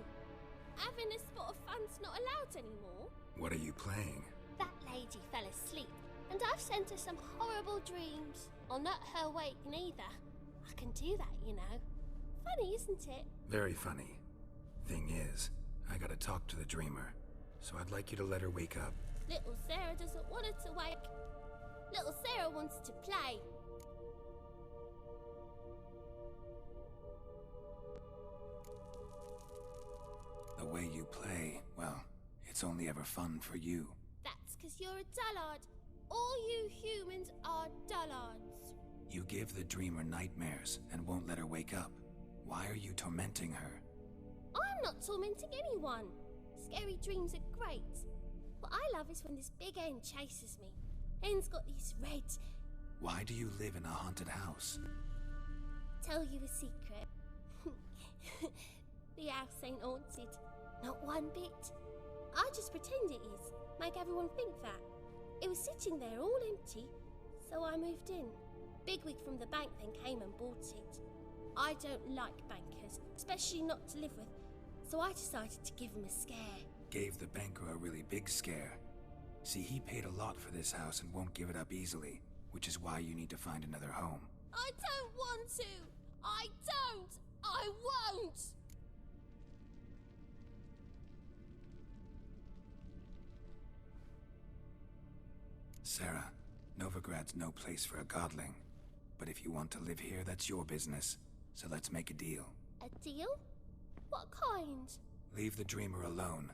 S17: Having a spot of fun's not allowed anymore.
S3: What are you playing?
S17: That lady fell asleep, and I've sent her some horrible dreams. I'll not her wake neither. I can do that, you know. Funny, isn't it?
S3: Very funny. Thing is, I gotta talk to the dreamer, so I'd like you to let her wake up.
S17: Little Sarah doesn't want her to wake. Little Sarah wants to play.
S3: The way you play, well, it's only ever fun for you.
S17: That's 'cause you're a dullard. All you humans are dullards.
S3: You give the dreamer nightmares and won't let her wake up. Why are you tormenting her?
S17: I'm not tormenting anyone. Scary dreams are great. What I love is when this big hen chases me. Hen's got these red...
S3: Why do you live in a haunted house?
S17: Tell you a secret. The house ain't haunted. Not one bit. I just pretend it is. Make everyone think that. It was sitting there all empty, so I moved in. Bigwig from the bank then came and bought it. I don't like bankers, especially not to live with, so I decided to give him a scare.
S3: Gave the banker a really big scare. See, he paid a lot for this house and won't give it up easily, which is why you need to find another home.
S17: I don't want to! I don't! I won't!
S3: Sarah, Novigrad's no place for a godling. But if you want to live here, that's your business. So let's make a deal.
S17: A deal? What kind?
S3: Leave the dreamer alone.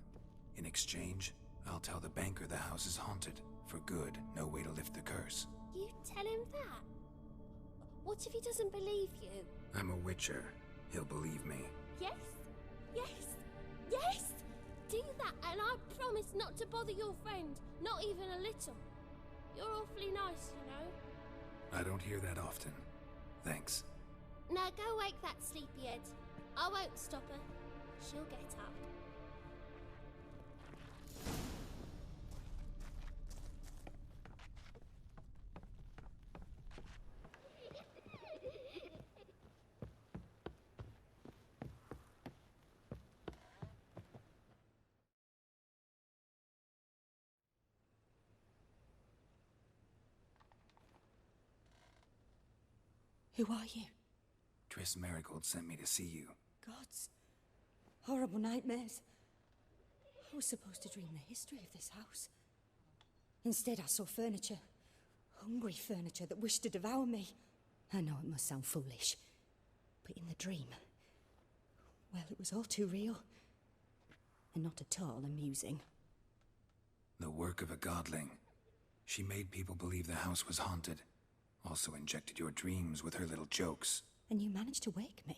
S3: In exchange, I'll tell the banker the house is haunted. For good, no way to lift the curse.
S17: You tell him that? What if he doesn't believe you?
S3: I'm a witcher. He'll believe me.
S17: Yes? Yes? Yes! Do that and I promise not to bother your friend. Not even a little. You're awfully nice, you know.
S3: I don't hear that often. Thanks.
S17: Now go wake that sleepyhead. I won't stop her. She'll get up.
S11: Who are you?
S3: Triss Marigold sent me to see you.
S11: Gods. Horrible nightmares. I was supposed to dream the history of this house. Instead, I saw furniture. Hungry furniture that wished to devour me. I know it must sound foolish, but in the dream, well, it was all too real. And not at all amusing.
S3: The work of a godling. She made people believe the house was haunted. Also injected your dreams with her little jokes.
S11: And you managed to wake me.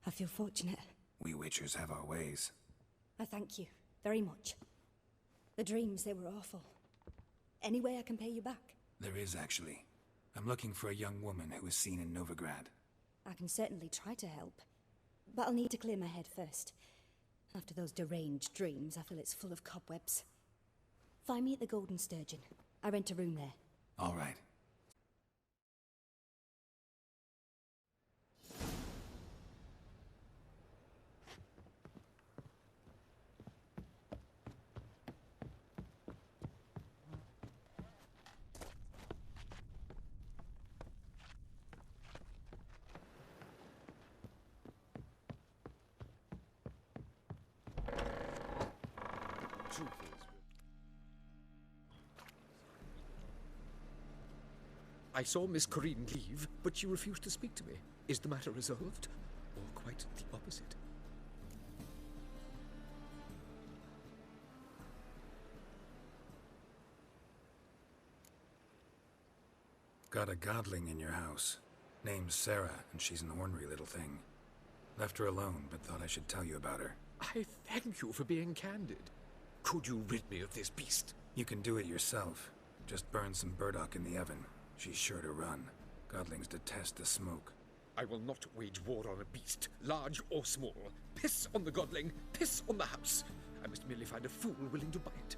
S11: I feel fortunate.
S3: We witchers have our ways.
S11: I thank you very much. The dreams, they were awful. Any way I can pay you back?
S3: There is, actually. I'm looking for a young woman who was seen in Novigrad.
S11: I can certainly try to help. But I'll need to clear my head first. After those deranged dreams, I feel it's full of cobwebs. Find me at the Golden Sturgeon. I rent a room there.
S3: All right.
S8: truth is... I saw Miss Corinne leave, but she refused to speak to me. Is the matter resolved? Or quite the opposite?
S3: Got a godling in your house. Name's Sarah, and she's an ornery little thing. Left her alone, but thought I should tell you about her.
S8: I thank you for being candid. Could you rid me of this beast?
S3: You can do it yourself. Just burn some burdock in the oven. She's sure to run. Godlings detest the smoke.
S8: I will not wage war on a beast, large or small. Piss on the godling, piss on the house. I must merely find a fool willing to buy it.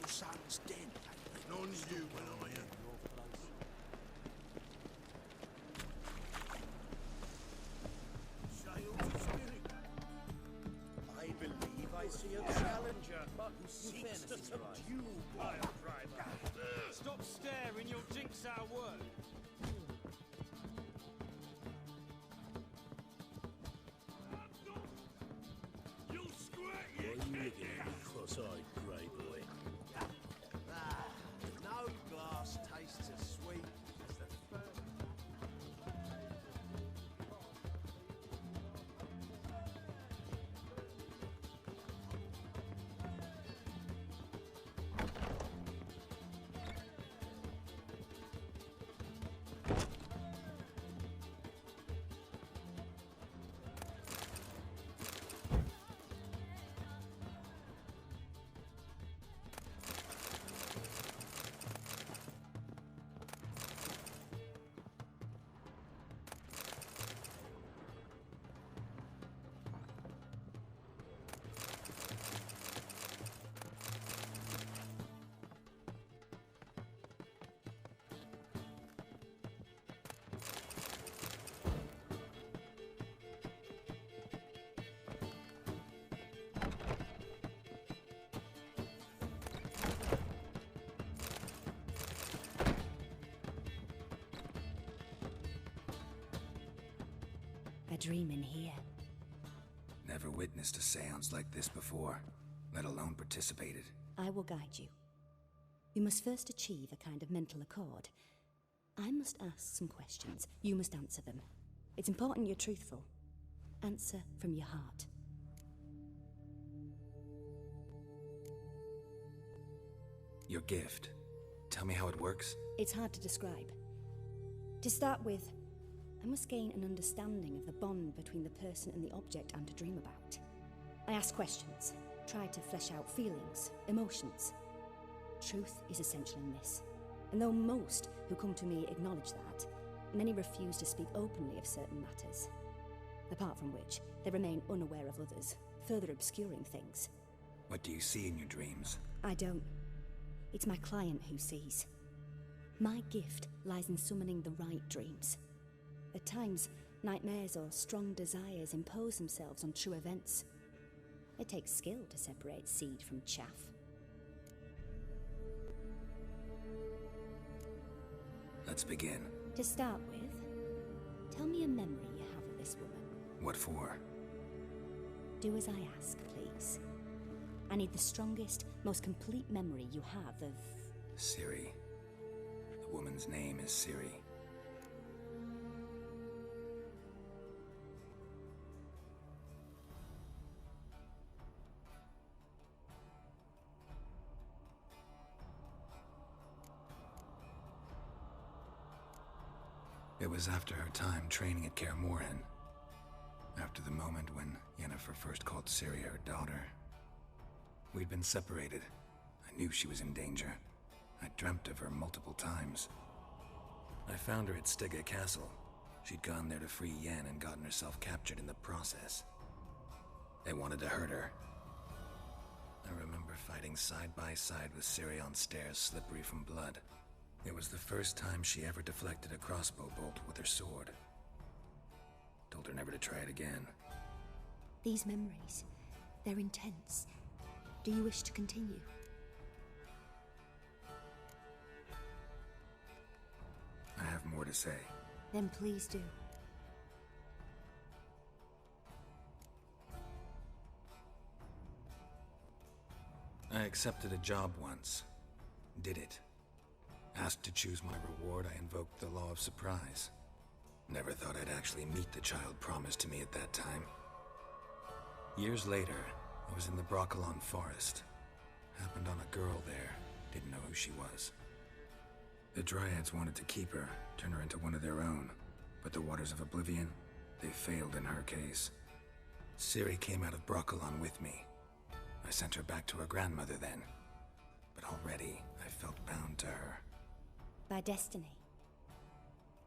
S12: Son's dead. None's you, when I am.
S6: I believe I see a challenger who seeks to subdue pile driver.
S5: Stop staring, you'll jinx our work.
S6: You'll squirt, you! Why are you looking at me cross-eyed, grey boy?
S12: No glass tastes as sweet as the first.
S11: A dream in here.
S3: Never witnessed a seance like this before, let alone participated.
S11: I will guide you. You must first achieve a kind of mental accord. I must ask some questions. You must answer them. It's important you're truthful. Answer from your heart.
S3: Your gift. Tell me how it works.
S11: It's hard to describe. To start with, I must gain an understanding of the bond between the person and the object I'm to dream about. I ask questions, try to flesh out feelings, emotions. Truth is essential in this. And though most who come to me acknowledge that, many refuse to speak openly of certain matters. Apart from which, they remain unaware of others, further obscuring things.
S3: What do you see in your dreams?
S11: I don't. It's my client who sees. My gift lies in summoning the right dreams. At times, nightmares or strong desires impose themselves on true events. It takes skill to separate seed from chaff.
S3: Let's begin.
S11: To start with, tell me a memory you have of this woman.
S3: What for?
S11: Do as I ask, please. I need the strongest, most complete memory you have of...
S3: Ciri. The woman's name is Ciri. It was after her time training at Kaer Morhen. After the moment when Yennefer first called Ciri her daughter. We'd been separated. I knew she was in danger. I dreamt of her multiple times. I found her at Stege Castle. She'd gone there to free Yen and gotten herself captured in the process. They wanted to hurt her. I remember fighting side by side with Ciri on stairs slippery from blood. It was the first time she ever deflected a crossbow bolt with her sword. Told her never to try it again.
S11: These memories, they're intense. Do you wish to continue?
S3: I have more to say.
S11: Then please do.
S3: I accepted a job once. Did it. Asked to choose my reward, I invoked the law of surprise. Never thought I'd actually meet the child promised to me at that time. Years later, I was in the Broccolon forest. Happened on a girl there. Didn't know who she was. The Dryads wanted to keep her, turn her into one of their own. But the Waters of Oblivion, they failed in her case. Ciri came out of Broccolon with me. I sent her back to her grandmother then. But already, I felt bound to her.
S11: By destiny.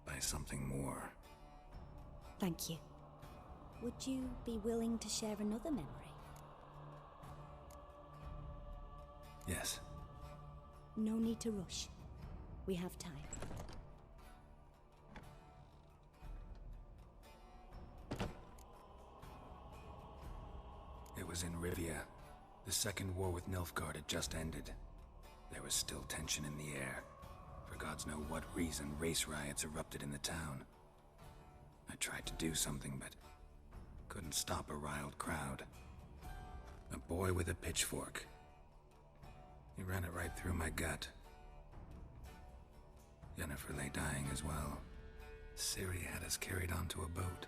S3: By something more.
S11: Thank you. Would you be willing to share another memory?
S3: Yes.
S11: No need to rush. We have time.
S3: It was in Rivia. The second war with Nilfgaard had just ended. There was still tension in the air. For gods know what reason, race riots erupted in the town. I tried to do something, but couldn't stop a riled crowd. A boy with a pitchfork. He ran it right through my gut. Yennefer lay dying as well. Ciri had us carried onto a boat.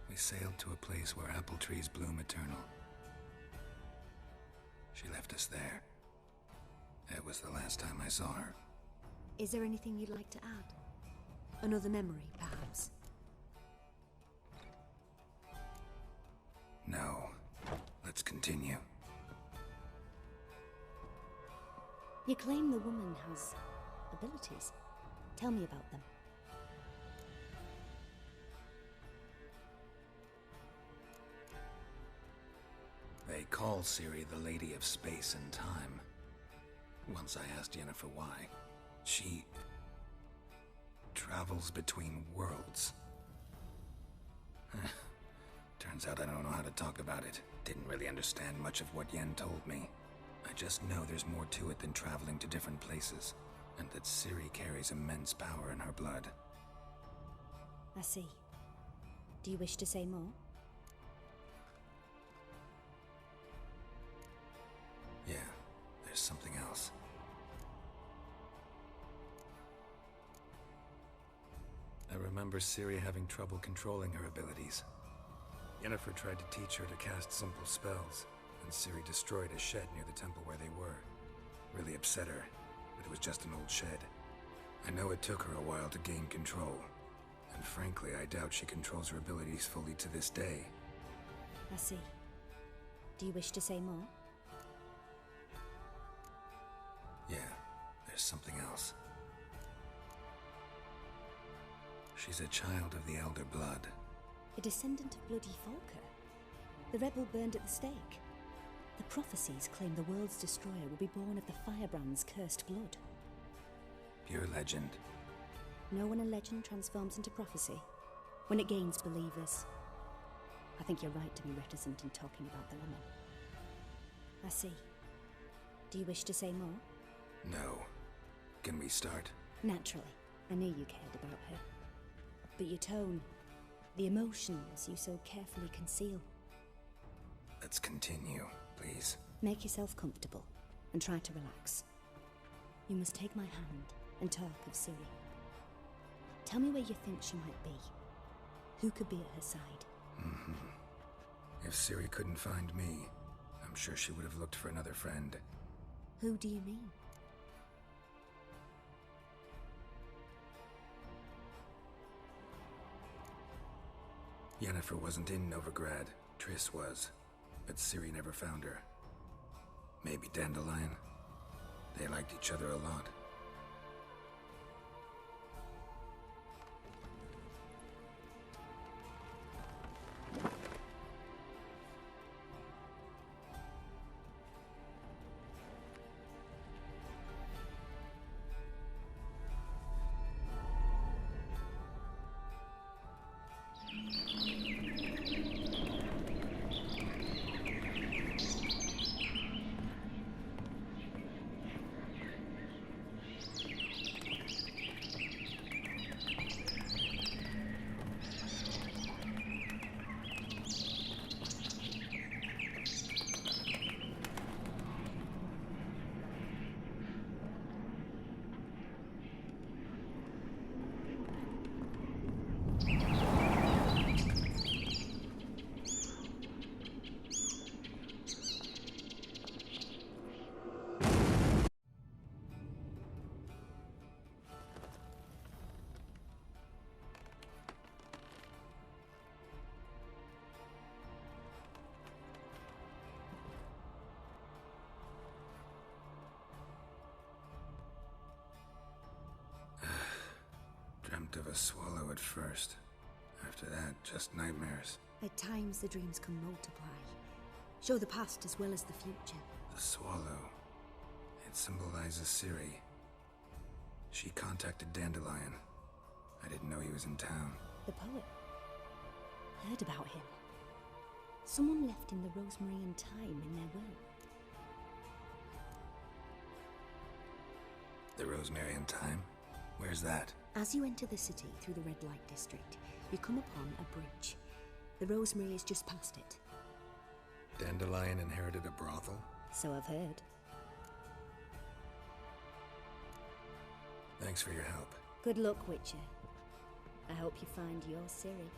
S3: We sailed to a place where apple trees bloom eternal. She left us there. It was the last time I saw her.
S11: Is there anything you'd like to add? Another memory, perhaps?
S3: No. Let's continue.
S11: You claim the woman has abilities. Tell me about them.
S3: They call Ciri the Lady of Space and Time. Once I asked Yennefer why. She travels between worlds. Turns out I don't know how to talk about it. Didn't really understand much of what Yen told me. I just know there's more to it than traveling to different places, and that Ciri carries immense power in her blood.
S11: I see. Do you wish to say more?
S3: Yeah, there's something else. I remember Ciri having trouble controlling her abilities. Yennefer tried to teach her to cast simple spells, and Ciri destroyed a shed near the temple where they were. Really upset her, but it was just an old shed. I know it took her a while to gain control, and frankly, I doubt she controls her abilities fully to this day.
S11: I see. Do you wish to say more?
S3: Yeah, there's something else. She's a child of the Elder Blood.
S11: A descendant of bloody Falker. The rebel burned at the stake. The prophecies claim the world's destroyer will be born of the firebrand's cursed blood.
S3: Pure legend.
S11: Know when a legend transforms into prophecy? When it gains believers. I think you're right to be reticent in talking about the woman. I see. Do you wish to say more?
S3: No. Can we start?
S11: Naturally. I knew you cared about her. But your tone, the emotions you so carefully conceal.
S3: Let's continue, please.
S11: Make yourself comfortable and try to relax. You must take my hand and talk of Ciri. Tell me where you think she might be. Who could be at her side?
S3: If Ciri couldn't find me, I'm sure she would have looked for another friend.
S11: Who do you mean?
S3: Yennefer wasn't in Novigrad. Triss was. But Ciri never found her. Maybe Dandelion? They liked each other a lot. Dreamt of a swallow at first. After that, just nightmares.
S11: At times, the dreams can multiply. Show the past as well as the future.
S3: The swallow. It symbolizes Ciri. She contacted Dandelion. I didn't know he was in town.
S11: The poet. Heard about him. Someone left him the rosemary and thyme in their will.
S3: The rosemary and thyme? Where's that?
S11: As you enter the city through the red light district, you come upon a bridge. The rosemary is just past it.
S3: Dandelion inherited a brothel?
S11: So I've heard.
S3: Thanks for your help.
S11: Good luck, Witcher. I hope you find your Ciri.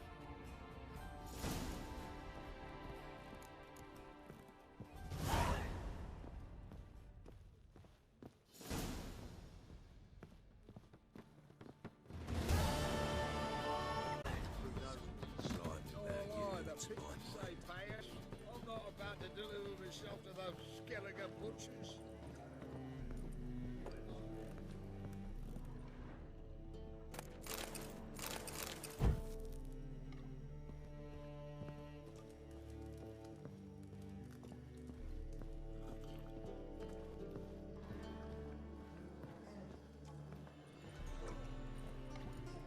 S12: I'm not about to deliver myself to those Skelliger butchers.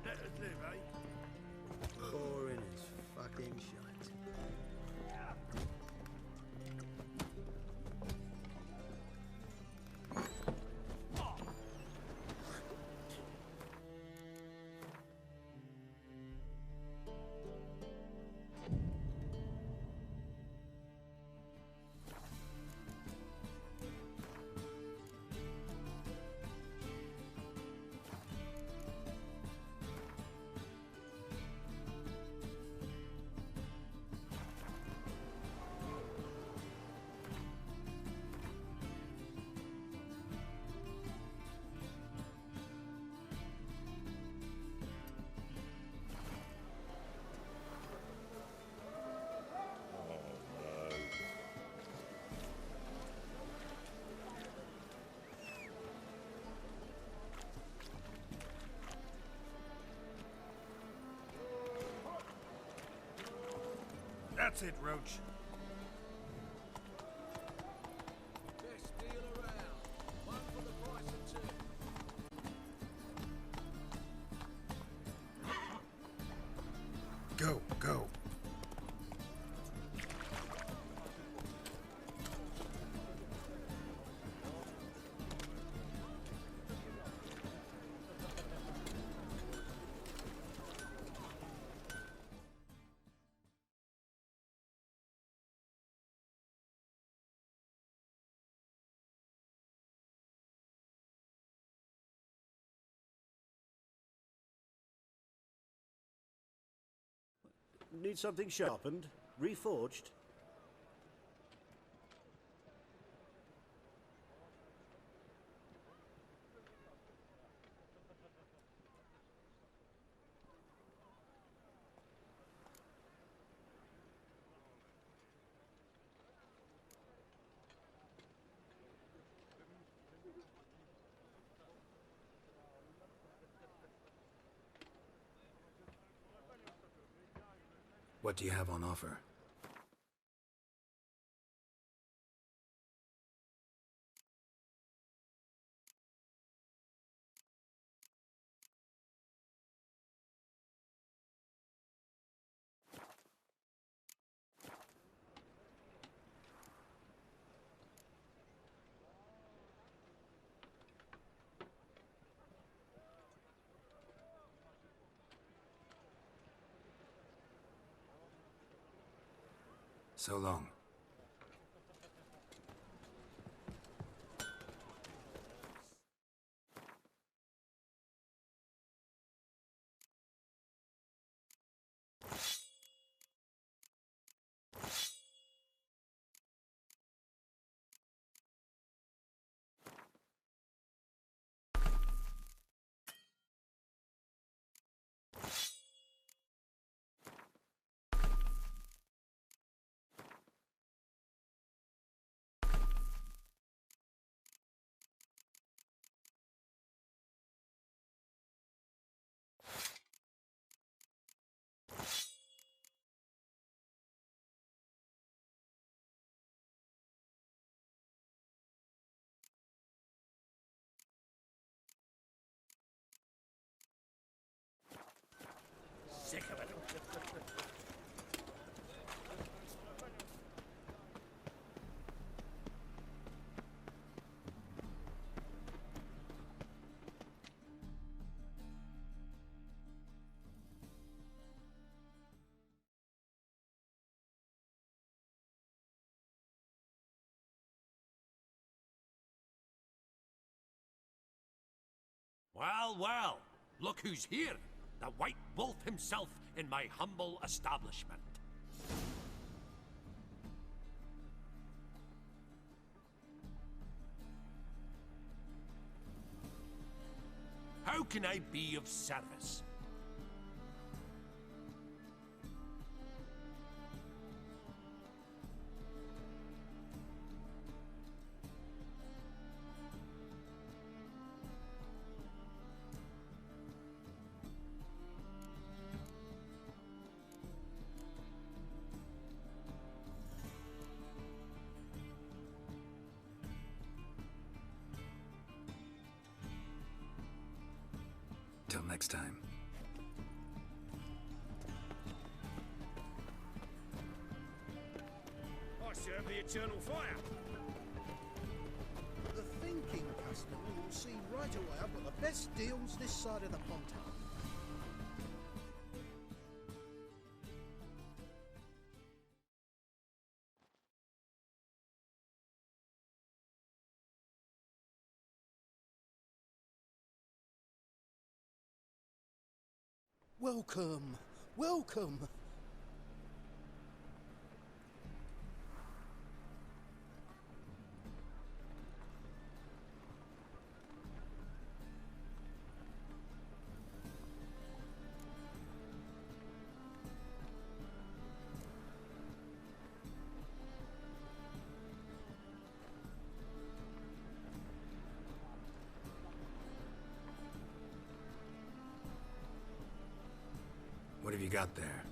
S6: Let us live, eh?
S7: Boring as fucking shite.
S6: That's it, Roach.
S12: Best deal around. One for the price of two.
S3: Go, go.
S18: Need something sharpened? Reforged?
S3: What do you have on offer? So long.
S6: Sick of it.
S19: Well, well, look who's here. The White Wolf himself in my humble establishment. How can I be of service?
S3: Till next time.
S6: I serve the eternal fire.
S15: The thinking customer will see right away I've got the best deals this side of the pond. Welcome, welcome.
S3: What have you got there?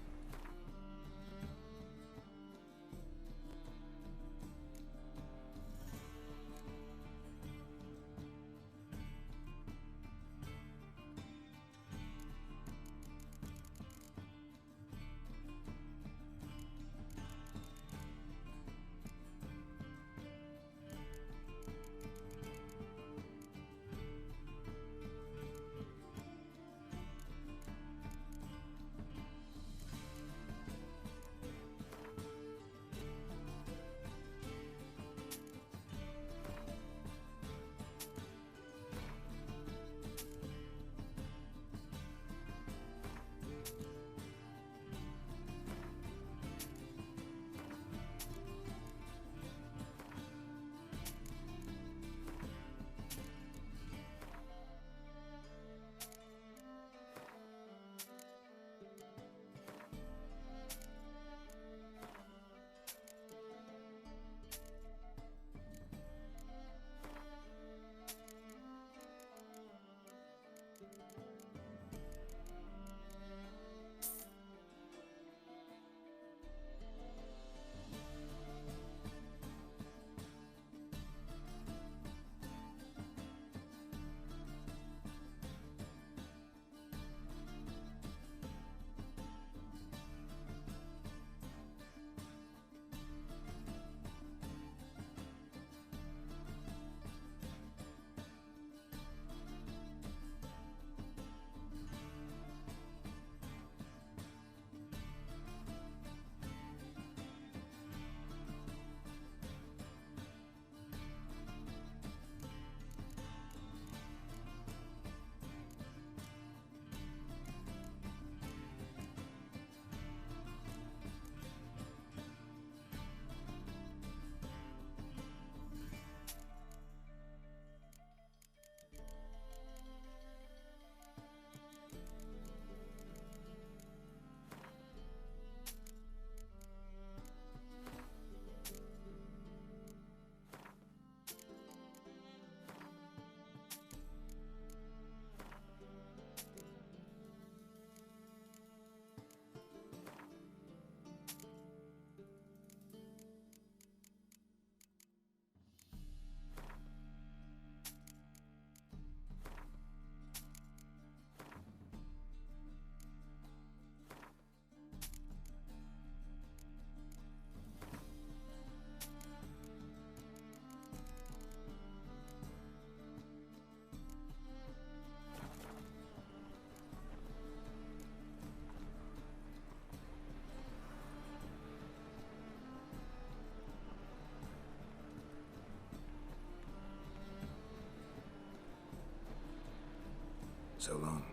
S3: So long.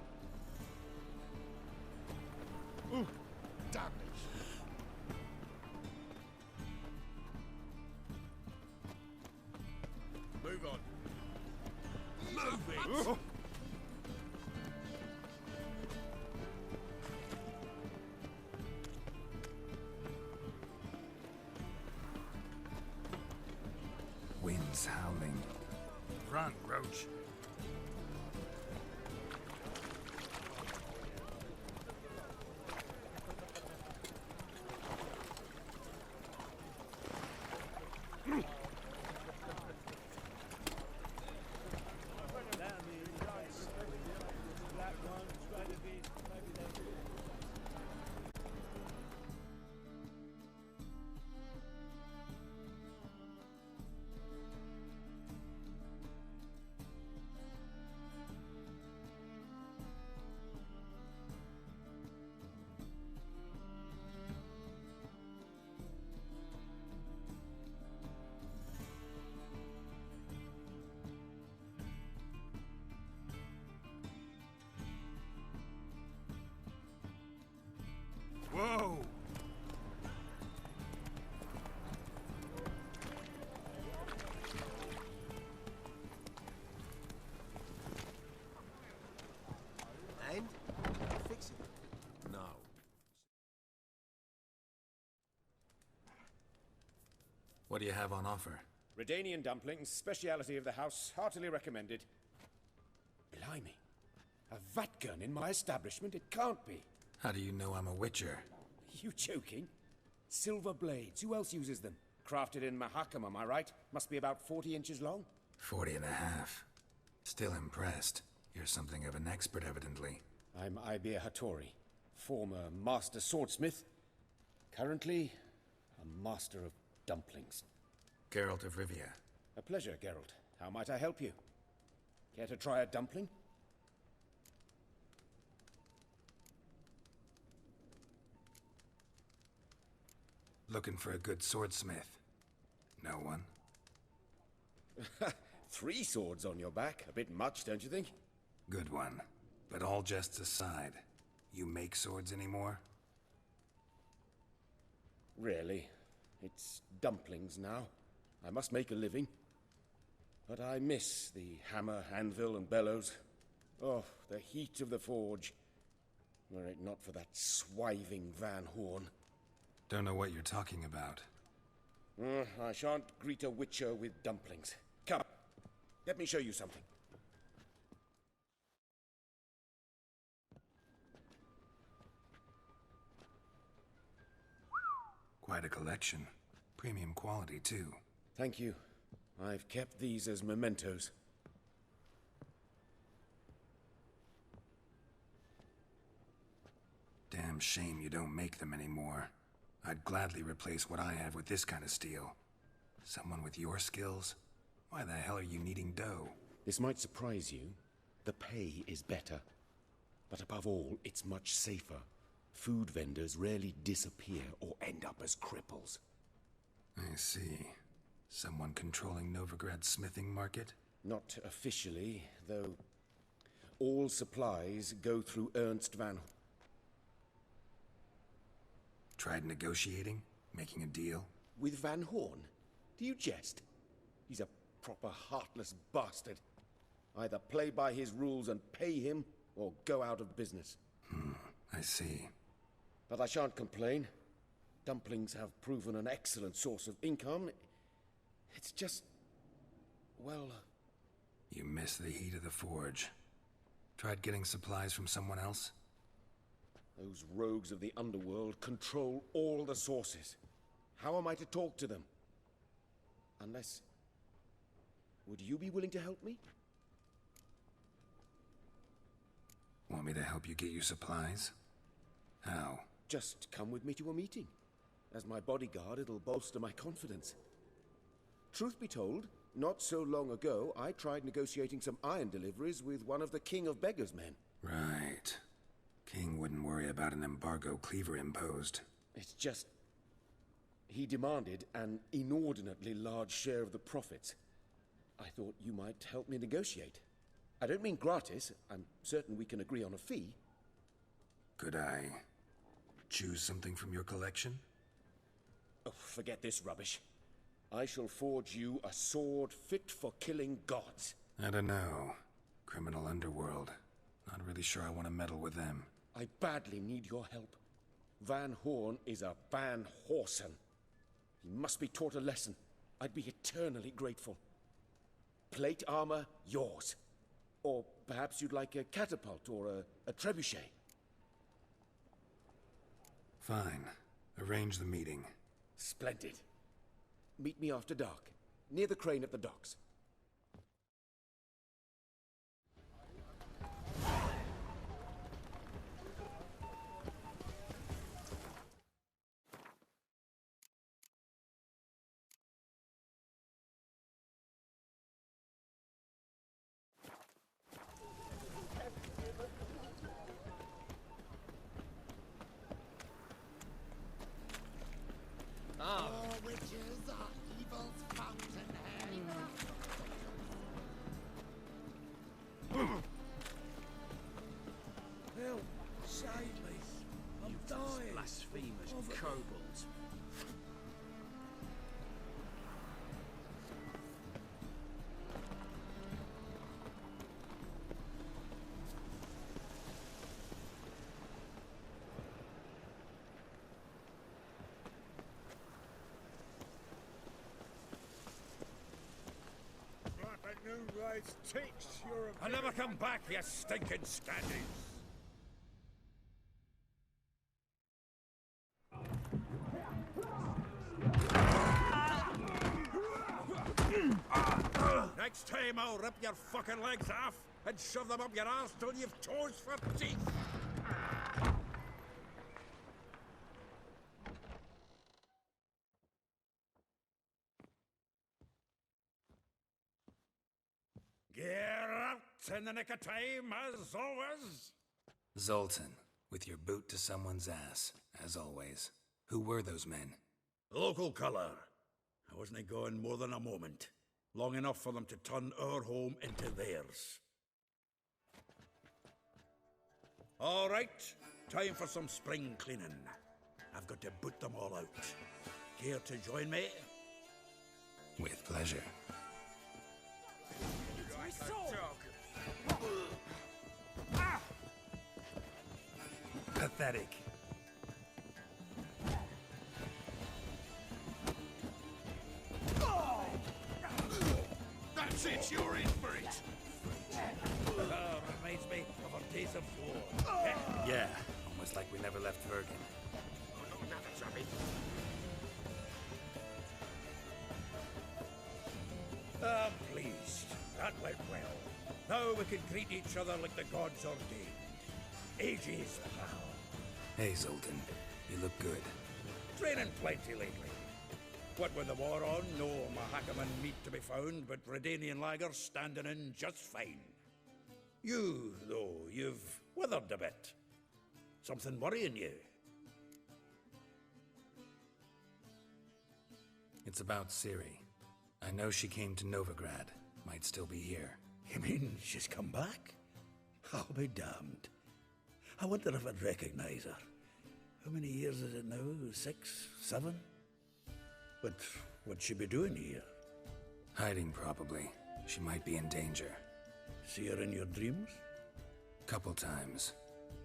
S12: Ooh, damn it. Move on. Move it!
S3: Wind's howling.
S12: Run, Roach. Whoa!
S15: And? Fix it.
S3: No. What do you have on offer?
S20: Redanian dumplings, speciality of the house, heartily recommended. Blimey. A vat gun in my establishment? It can't be.
S3: How do you know I'm a witcher?
S20: You joking? Silver blades, who else uses them? Crafted in Mahakam, am I right? Must be about 40 inches long?
S3: 40 and a half. Still impressed. You're something of an expert, evidently.
S20: I'm Ibir Hattori, former master swordsmith. Currently, a master of dumplings.
S3: Geralt of Rivia.
S20: A pleasure, Geralt. How might I help you? Care to try a dumpling?
S3: Looking for a good swordsmith. No one?
S20: 3 swords on your back. A bit much, don't you think?
S3: Good one. But all jests aside, you make swords anymore?
S20: Really. It's dumplings now. I must make a living. But I miss the hammer, anvil, and bellows. Oh, the heat of the forge. Were it not for that swiving Van Horn.
S3: Don't know what you're talking about.
S20: I shan't greet a witcher with dumplings. Come, let me show you something.
S3: Quite a collection. Premium quality, too.
S20: Thank you. I've kept these as mementos.
S3: Damn shame you don't make them anymore. I'd gladly replace what I have with this kind of steel. Someone with your skills? Why the hell are you needing dough?
S20: This might surprise you. The pay is better. But above all, it's much safer. Food vendors rarely disappear or end up as cripples.
S3: I see. Someone controlling Novigrad's smithing market?
S20: Not officially, though all supplies go through Ernst van...
S3: Tried negotiating? Making a deal?
S20: With Van Horn? Do you jest? He's a proper heartless bastard. Either play by his rules and pay him, or go out of business.
S3: I see.
S20: But I shan't complain. Dumplings have proven an excellent source of income. It's just... well...
S3: You miss the heat of the forge. Tried getting supplies from someone else?
S20: Those rogues of the underworld control all the sources. How am I to talk to them? Unless... would you be willing to help me?
S3: Want me to help you get you supplies? How?
S20: Just come with me to a meeting. As my bodyguard, it'll bolster my confidence. Truth be told, not so long ago, I tried negotiating some iron deliveries with one of the King of Beggars' men.
S3: Right. King wouldn't worry about an embargo Cleaver imposed.
S20: It's just... he demanded an inordinately large share of the profits. I thought you might help me negotiate. I don't mean gratis. I'm certain we can agree on a fee.
S3: Could I choose something from your collection?
S20: Oh, forget this rubbish. I shall forge you a sword fit for killing gods.
S3: I don't know. Criminal underworld. Not really sure I want to meddle with them.
S20: I badly need your help. Van Horn is a Van Horsen. He must be taught a lesson. I'd be eternally grateful. Plate armor, yours. Or perhaps you'd like a catapult or a trebuchet.
S3: Fine. Arrange the meeting.
S20: Splendid. Meet me after dark, near the crane at the docks.
S12: Witches are evil's fountainhead.
S4: Help! Save me! I'm dying!
S5: Blasphemous kobolds.
S4: New rights takes your
S19: I'll never come back, you stinking standies! Next time I'll rip your fucking legs off and shove them up your arse till you've toes for teeth! Get out in the nick of time, as always!
S3: Zoltan, with your boot to someone's ass, as always. Who were those men?
S13: Local colour. I wasn't going more than a moment. Long enough for them to turn our home into theirs. All right, time for some spring cleaning. I've got to boot them all out. Care to join me?
S3: With pleasure.
S13: Pathetic.
S12: That's it, you're in for it!
S13: Reminds me of our days of war.
S3: Yeah, almost like we never left Vergen.
S13: I'm pleased. That went well. Now we can greet each other like the gods ordained. Ages, pal.
S3: Hey, Zoltan. You look good.
S13: Training plenty lately. What with the war on, no Mahakaman meat to be found, but Redanian lagers standing in just fine. You, though, you've withered a bit. Something worrying you?
S3: It's about Ciri. I know she came to Novigrad. Might still be here.
S13: You mean she's come back? I'll be damned. I wonder if I'd recognize her. How many years is it now? 6, 7? But what'd she be doing here?
S3: Hiding, probably. She might be in danger.
S13: See her in your dreams?
S3: Couple times.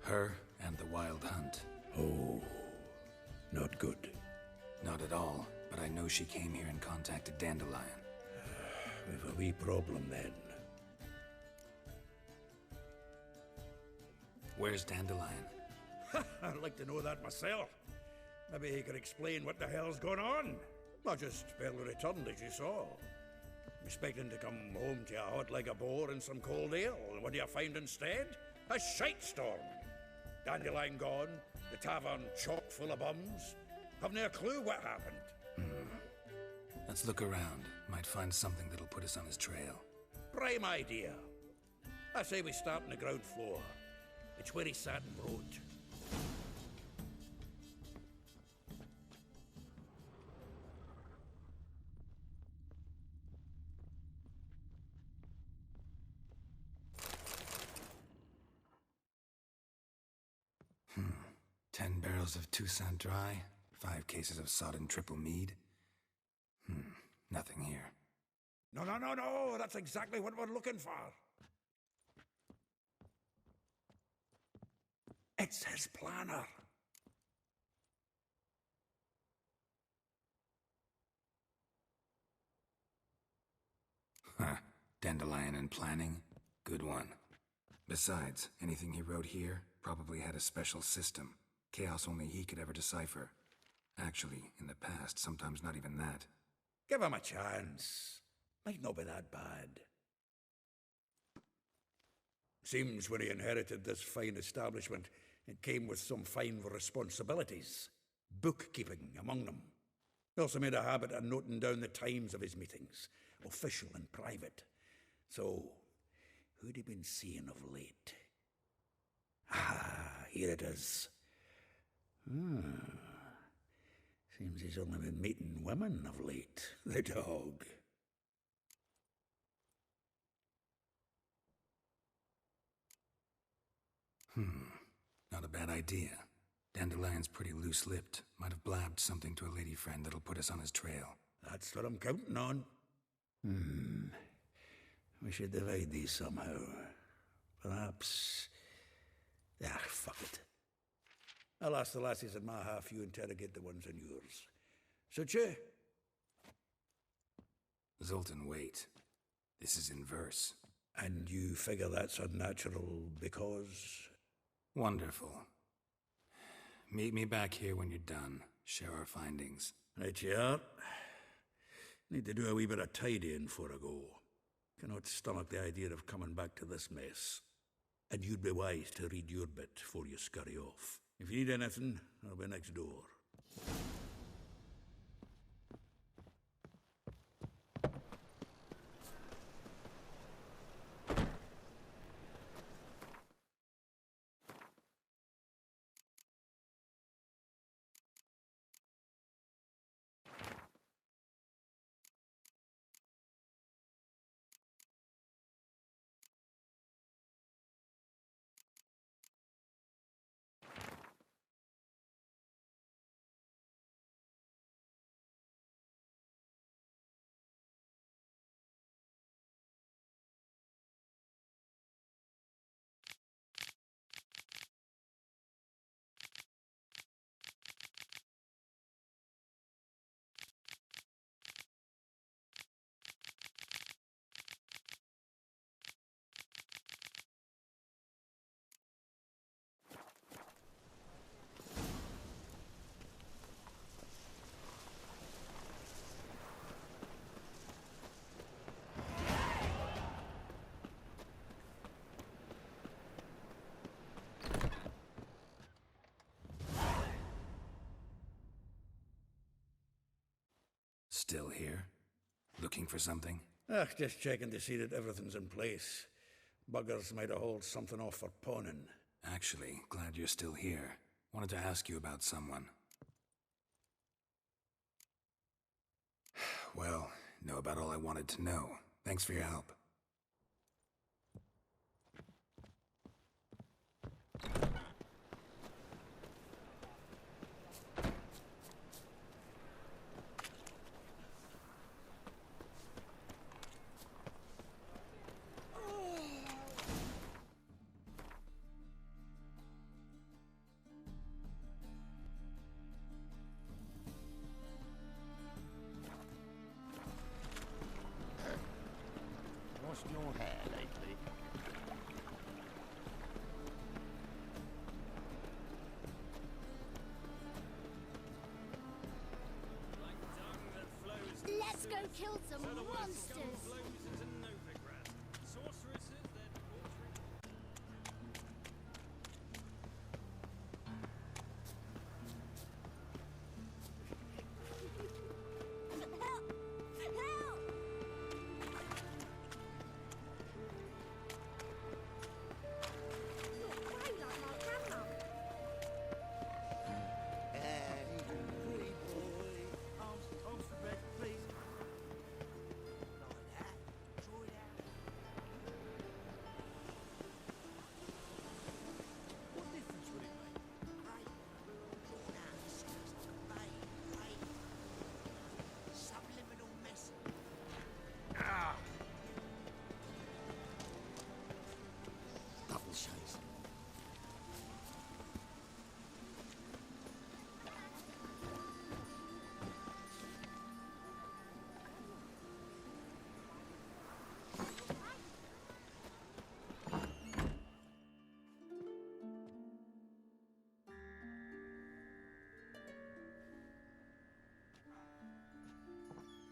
S3: Her and the Wild Hunt.
S13: Oh, not good.
S3: Not at all, but I know she came here and contacted Dandelion.
S13: We've a wee problem then.
S3: Where's Dandelion?
S13: I'd like to know that myself. Maybe he could explain what the hell's going on. I just barely returned, as you saw. Expecting to come home to a hot leg of boar and some cold ale, and what do you find instead? A shite storm. Dandelion gone, the tavern chock full of bums. Haven't a clue what happened.
S3: Let's look around. Might find something that'll put us on his trail.
S13: Prime idea. I say we start on the ground floor. It's where he sat and wrote.
S3: 10 barrels of Toussaint Dry, 5 cases of sodden triple mead. Nothing here.
S13: No, no, no, no! That's exactly what we're looking for! It's his planner!
S3: Huh. Dandelion and planning? Good one. Besides, anything he wrote here probably had a special system. Chaos only he could ever decipher. Actually, in the past, sometimes not even that.
S13: Give him a chance. Might not be that bad. Seems when he inherited this fine establishment, it came with some fine responsibilities. Bookkeeping among them. He also made a habit of noting down the times of his meetings, official and private. So, who'd he been seeing of late? Ah, here it is. Seems he's only been meeting women of late. The dog.
S3: Not a bad idea. Dandelion's pretty loose-lipped. Might have blabbed something to a lady friend that'll put us on his trail.
S13: That's what I'm counting on. We should divide these somehow. Perhaps... fuck it. I'll ask the lassies in my half, you interrogate the ones in yours. Suche?
S3: Zoltan, wait. This is in verse.
S13: And you figure that's unnatural because...
S3: Wonderful. Meet me back here when you're done. Share our findings.
S13: Right you are. Need to do a wee bit of tidying before I go. Cannot stomach the idea of coming back to this mess. And you'd be wise to read your bit before you scurry off. If you need anything, I'll be next door.
S3: Still here? Looking for something?
S13: Just checking to see that everything's in place. Buggers might have hauled something off for pawning.
S3: Actually, glad you're still here. Wanted to ask you about someone. Well, know about all I wanted to know. Thanks for your help.
S12: What's in your hair lately?
S17: Let's go kill some monsters!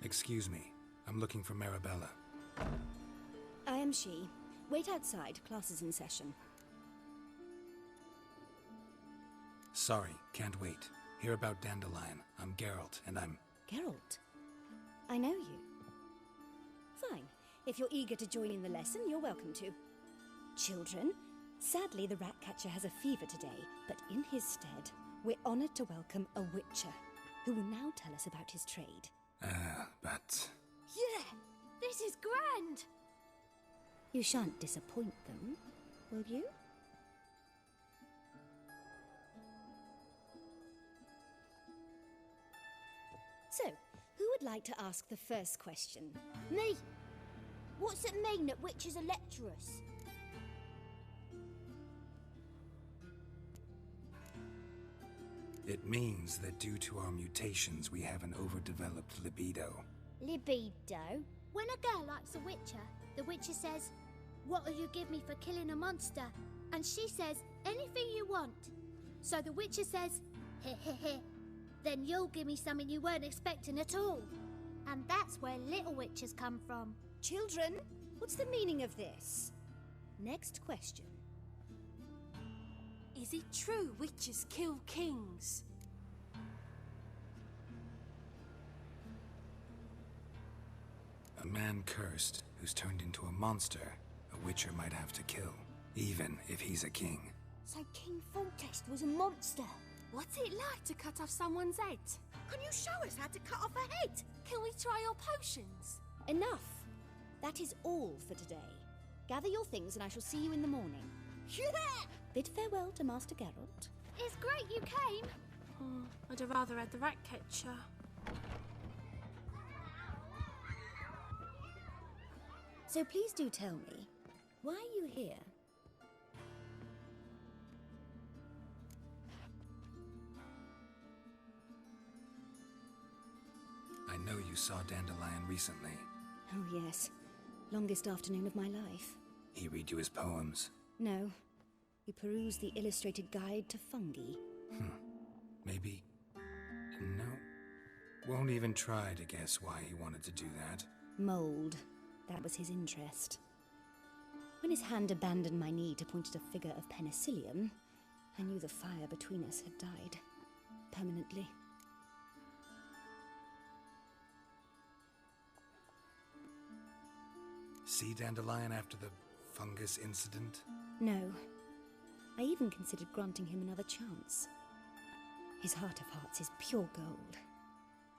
S3: Excuse me. I'm looking for Marabella.
S11: I am she. Wait outside. Class is in session.
S3: Sorry, can't wait. Hear about Dandelion. I'm Geralt, and I'm...
S11: Geralt? I know you. Fine. If you're eager to join in the lesson, you're welcome to. Children, sadly the Ratcatcher has a fever today, but in his stead, we're honoured to welcome a Witcher, who will now tell us about his trade.
S3: But...
S17: Yeah! This is grand!
S11: You shan't disappoint them, will you? So, who would like to ask the first question?
S17: Me! What's it mean that witches are lecturers?
S3: It means that due to our mutations, we have an overdeveloped libido.
S17: Libido? When a girl likes a witcher, the witcher says, "What will you give me for killing a monster?" And she says, "Anything you want." So the witcher says, "Heh heh heh. Then you'll give me something you weren't expecting at all." And that's where little witches come from.
S11: Children, what's the meaning of this? Next question.
S17: Is it true witches kill kings?
S3: A man cursed who's turned into a monster, a witcher might have to kill, even if he's a king.
S17: So King Foltest was a monster. What's it like to cut off someone's head? Can you show us how to cut off a head? Can we try your potions?
S11: Enough. That is all for today. Gather your things and I shall see you in the morning.
S17: Yeah!
S11: Bid farewell to Master Geralt.
S17: It's great you came.
S2: Oh, I'd have rather had the Ratcatcher.
S11: So please do tell me, why are you here?
S3: I know you saw Dandelion recently.
S11: Oh yes, longest afternoon of my life.
S3: He read you his poems.
S11: No, we perused the illustrated guide to fungi.
S3: Maybe... No. Won't even try to guess why he wanted to do that.
S11: Mold. That was his interest. When his hand abandoned my knee to point at a figure of penicillium, I knew the fire between us had died. Permanently.
S3: See Dandelion after the fungus incident?
S11: No. I even considered granting him another chance. His heart of hearts is pure gold.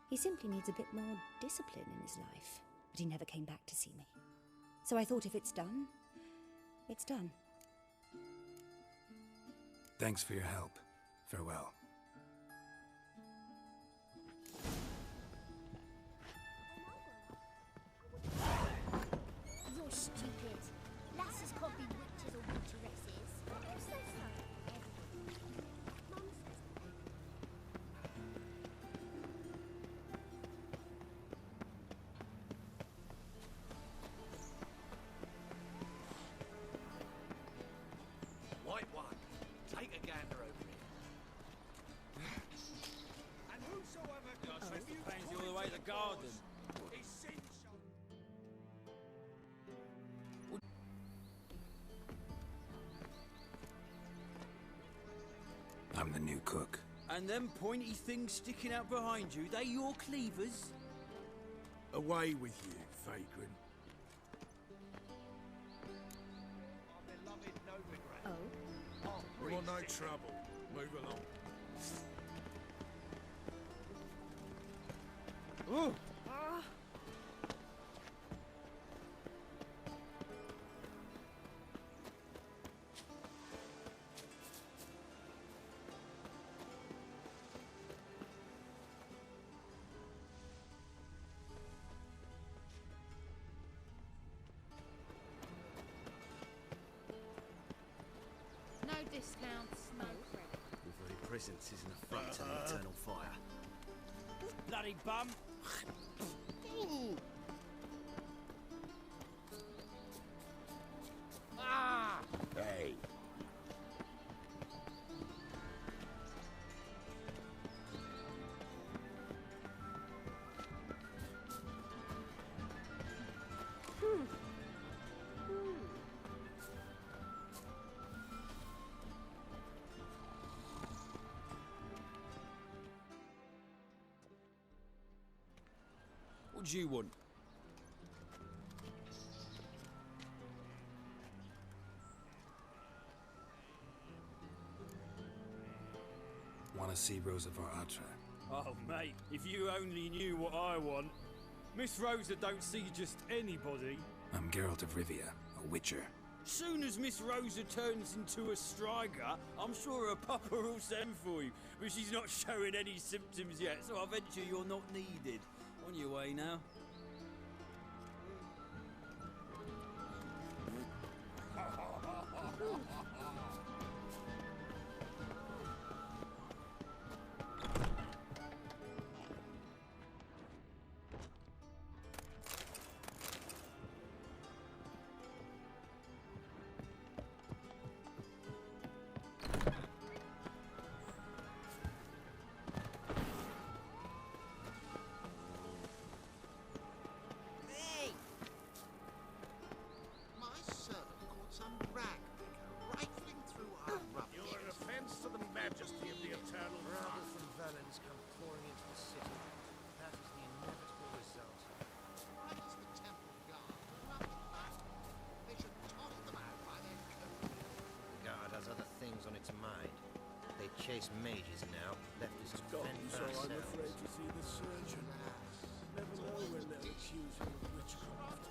S11: He simply needs a bit more discipline in his life. But he never came back to see me. So I thought if it's done, it's done.
S3: Thanks for your help. Farewell.
S17: You're stupid. Lasses can't be witches or witcheresses. Who says so? Mum says
S19: White one, take a gander over here. And whosoever
S5: Pains you all the way to the garden.
S19: is sin
S3: I'm the new cook.
S5: And them pointy things sticking out behind you, they your cleavers?
S6: Away with you, vagrant.
S11: Oh?
S6: We want no trouble. Move along.
S5: Oh!
S2: No discounts, no credit.
S18: Your very presence is an affront to the eternal fire.
S5: Bloody bum! Ah!
S13: Hey.
S21: do you want?
S3: Want to see Rosa Atra?
S21: Oh, mate, if you only knew what I want. Miss Rosa don't see just anybody.
S3: I'm Geralt of Rivia, a witcher.
S21: Soon as Miss Rosa turns into a striker, I'm sure her papa will send for you. But she's not showing any symptoms yet, so I venture you're not needed. On your way now.
S18: Chase mages now, left us to
S6: Gone,
S18: fend
S6: so
S18: for
S6: I'm
S18: ourselves.
S6: afraid to see the surgeon. Never know when they'll accuse him of witchcraft.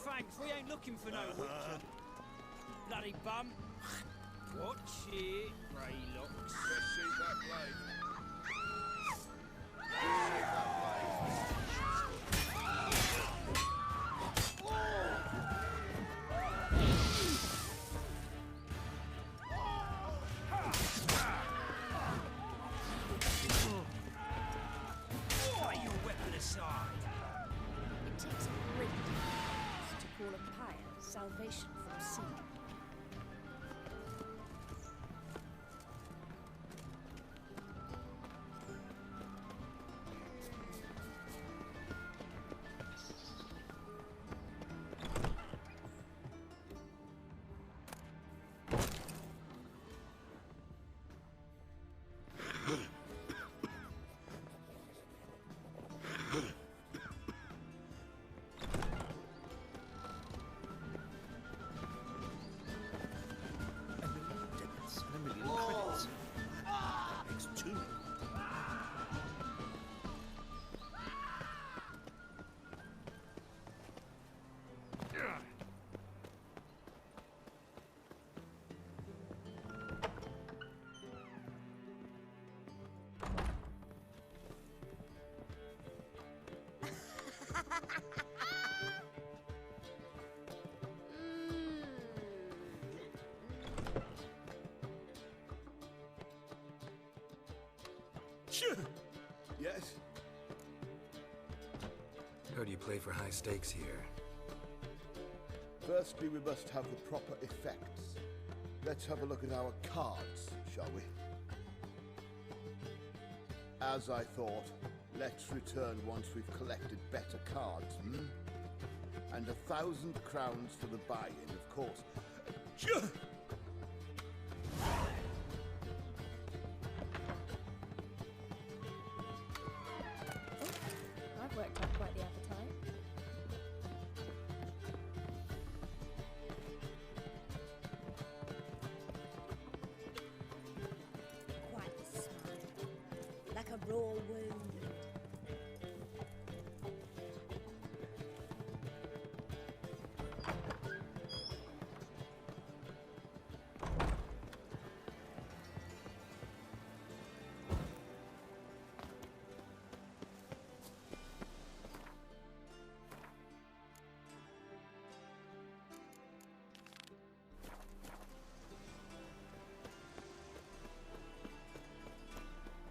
S21: Thanks, we ain't looking for no witcher. Bloody bum. Watch it, Greylocks.
S4: Let's see that blade.
S5: Lay your weapon aside.
S14: It takes great deeds to call a pyre salvation from sin.
S6: Yes?
S3: Heard you play for high stakes here.
S6: Firstly, we must have the proper effects. Let's have a look at our cards, shall we? As I thought, let's return once we've collected better cards, hmm? And 1,000 crowns for the buy-in, of course.
S14: I've worked up quite the appetite.
S11: Quite the smile. Like a raw wound.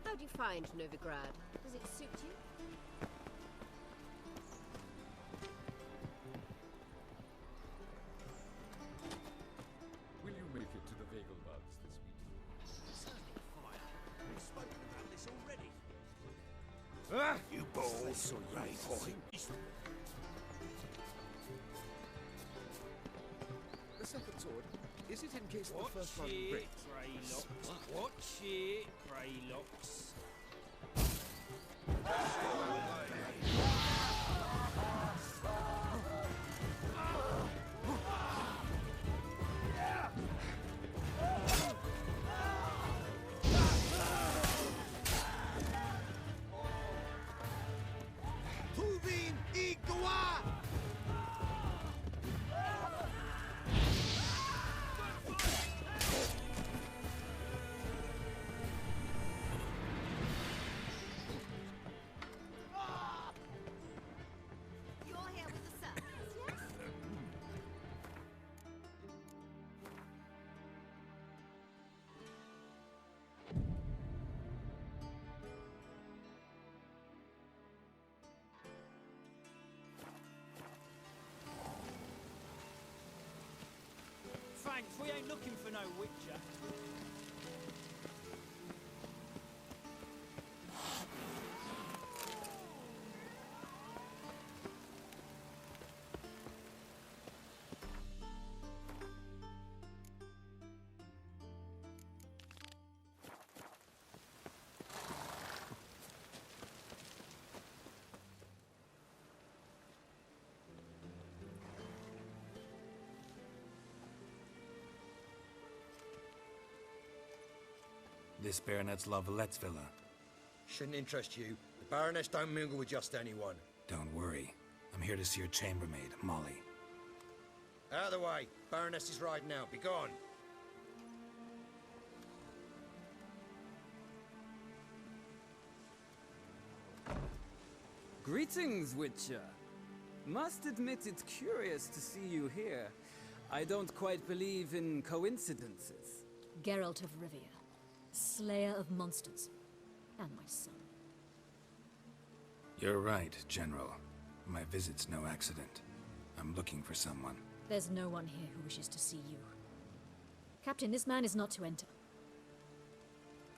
S22: How do you find Novigrad? Does it suit you?
S10: Will you make it to
S4: I saw you before.
S1: The second sword, is it in case the
S21: Watch
S1: first one
S21: it,
S1: breaks?
S21: Greylocks. Watch it, Greylocks.
S15: Tuvin Igwa!
S22: You're here with the circus, yes?
S21: Thanks, we ain't looking for no witcher.
S3: This Baronet's Lavallette's villa.
S18: Shouldn't interest you. The Baroness don't mingle with just anyone.
S3: Don't worry. I'm here to see your chambermaid, Molly.
S18: Out of the way. Baroness is riding out. Be gone.
S9: Greetings, Witcher. Must admit it's curious to see you here. I don't quite believe in coincidences.
S23: Geralt of Rivia, slayer of monsters, and my son.
S3: You're right, General. My visit's no accident. I'm looking for someone.
S23: There's no one here who wishes to see you. Captain, this man is not to enter.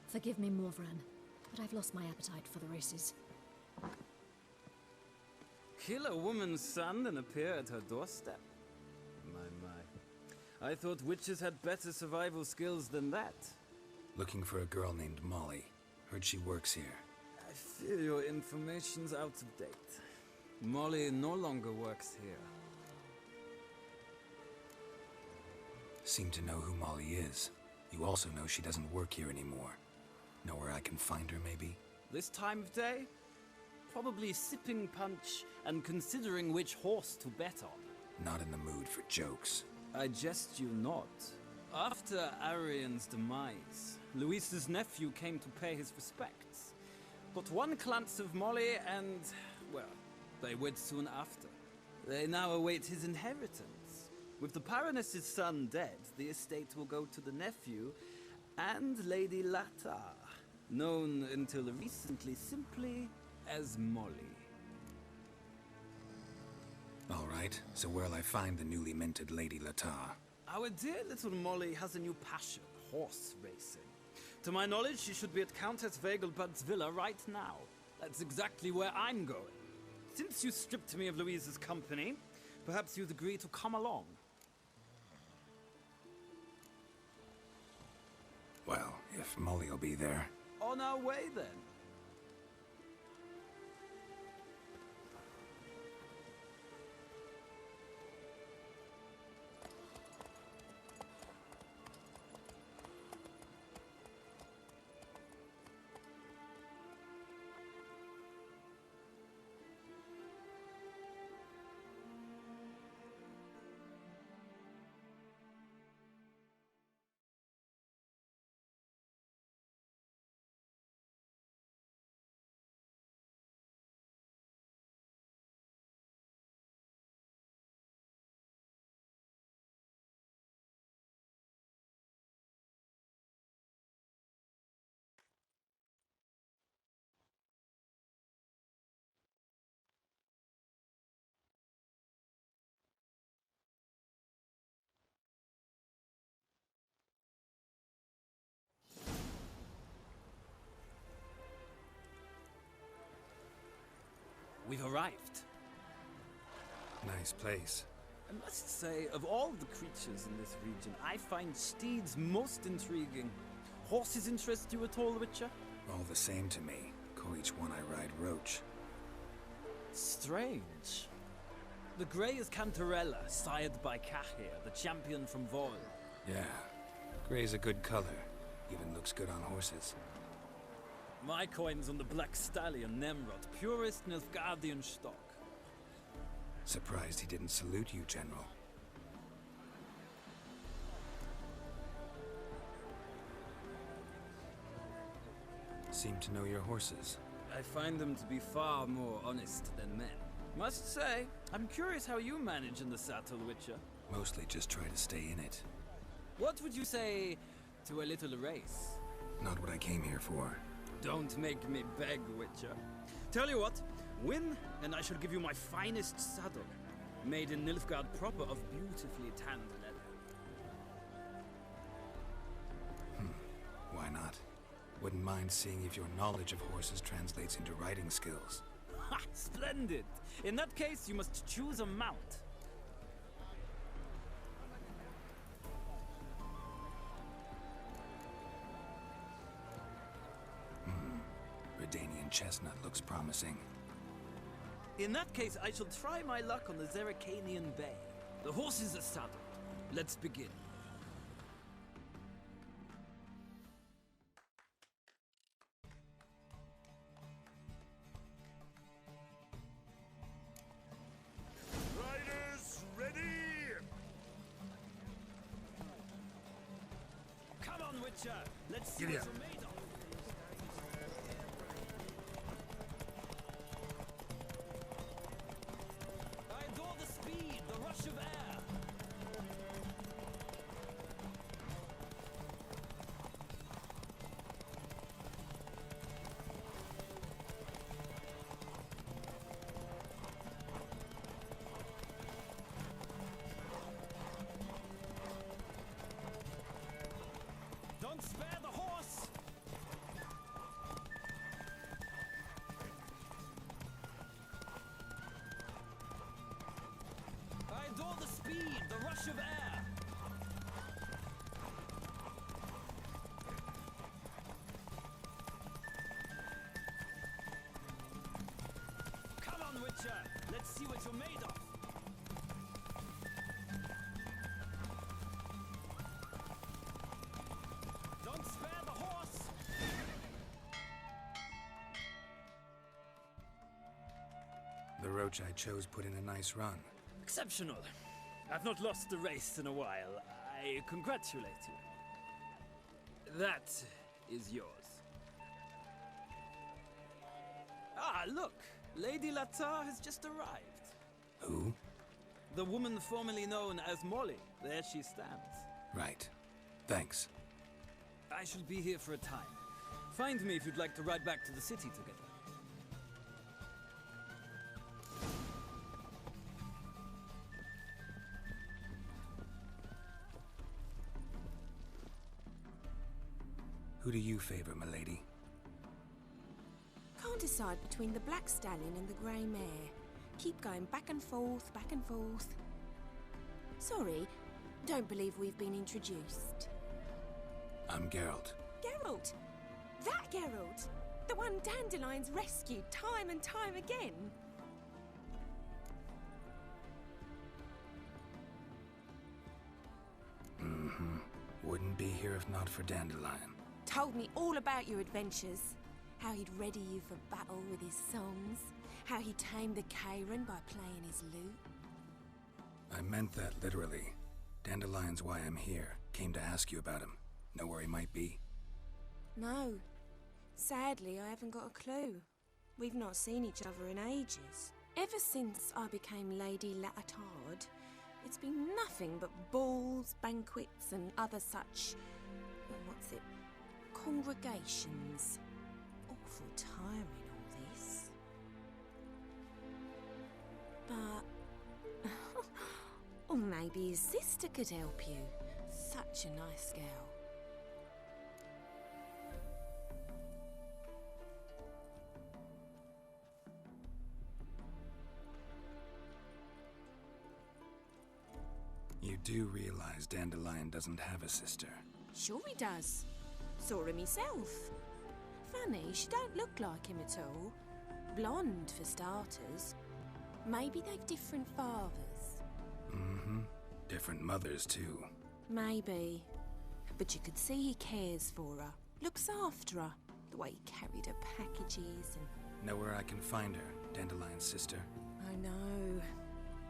S23: Forgive me, Morvran, but I've lost my appetite for the races.
S9: Kill a woman's son and appear at her doorstep? My. I thought witches had better survival skills than that.
S3: Looking for a girl named Molly. Heard she works here.
S9: I fear your information's out of date. Molly no longer works here.
S3: Seem to know who Molly is. You also know she doesn't work here anymore. Know where I can find her, maybe?
S9: This time of day? Probably sipping punch and considering which horse to bet on.
S3: Not in the mood for jokes.
S9: I jest you not. After Arian's demise, Luis's nephew came to pay his respects. But one glance of Molly and, well, they wed soon after. They now await his inheritance. With the Baroness's son dead, the estate will go to the nephew and Lady Latar, known until recently simply as Molly.
S3: All right, so where'll I find the newly minted Lady Latar?
S9: Our dear little Molly has a new passion, horse racing. To my knowledge, she should be at Countess Vegelbud's villa right now. That's exactly where I'm going. Since you stripped me of Louise's company, perhaps you'd agree to come along.
S3: Well, if Molly'll be there.
S9: On our way, then. we've arrived.
S3: Nice place.
S9: I must say, of all the creatures in this region, I find steeds most intriguing. Horses interest you at all, Witcher?
S3: All the same to me. Call each one I ride Roach.
S9: Strange. The grey is Cantarella, sired by Cahir, the champion from Vol.
S3: Yeah. Grey's a good color. Even looks good on horses.
S9: My coin's on the Black Stallion, Nemrod, purest Nilfgaardian stock.
S3: Surprised he didn't salute you, General. Seem to know your horses.
S9: I find them to be far more honest than men. Must say, I'm curious how you manage in the saddle, Witcher.
S3: Mostly just try to stay in it.
S9: What would you say to a little race?
S3: Not what I came here for.
S9: Don't make me beg, Witcher. Tell you what, win, and I shall give you my finest saddle, made in Nilfgaard proper of beautifully tanned leather.
S3: Why not? Wouldn't mind seeing if your knowledge of horses translates into riding skills.
S9: Ha! Splendid! In that case, you must choose a mount.
S3: Redanian chestnut looks promising.
S9: In that case, I shall try my luck on the Zerrikanian Bay. The horses are saddled. Let's begin.
S6: Riders, ready?
S9: Come on, Witcher! Let's see
S3: Giddy
S9: what
S3: up.
S9: you're made of. I adore the speed, the rush of air. Don't spare the horse! I adore the speed, the rush of air. Come on, Witcher! Let's see what you're made of. Don't spare the horse!
S3: The roach I chose put in a nice run.
S9: Exceptional. I've not lost a race in a while. I congratulate you. That is yours. Ah, look! Lady Latar has just arrived.
S3: Who?
S9: The woman formerly known as Molly. There she stands.
S3: Right. Thanks.
S9: I shall be here for a time. Find me if you'd like to ride back to the city together.
S3: Who do you favor, milady?
S7: Can't decide between the Black Stallion and the Grey Mare. Keep going back and forth, back and forth. Sorry, don't believe we've been introduced.
S3: I'm Geralt.
S7: Geralt! That Geralt! The one Dandelion's rescued time and time again.
S3: Wouldn't be here if not for Dandelion.
S7: Told me all about your adventures. How he'd ready you for battle with his songs. How he tamed the Kairan by playing his lute.
S3: I meant that literally. Dandelion's why I'm here. Came to ask you about him. Know where he might be?
S7: No. Sadly, I haven't got a clue. We've not seen each other in ages. Ever since I became Lady Latard, it's been nothing but balls, banquets, and other such... congregations. Awful tiring, all this. But... or maybe his sister could help you. Such a nice girl.
S3: You do realize Dandelion doesn't have a sister?
S7: Sure he does. Saw him myself. Funny, she don't look like him at all. Blonde, for starters. Maybe they've different fathers.
S3: Mm-hmm. Different mothers, too.
S7: Maybe. But you could see he cares for her. Looks after her. The way he carried her packages and...
S3: Know where I can find her, Dandelion's sister?
S7: I know.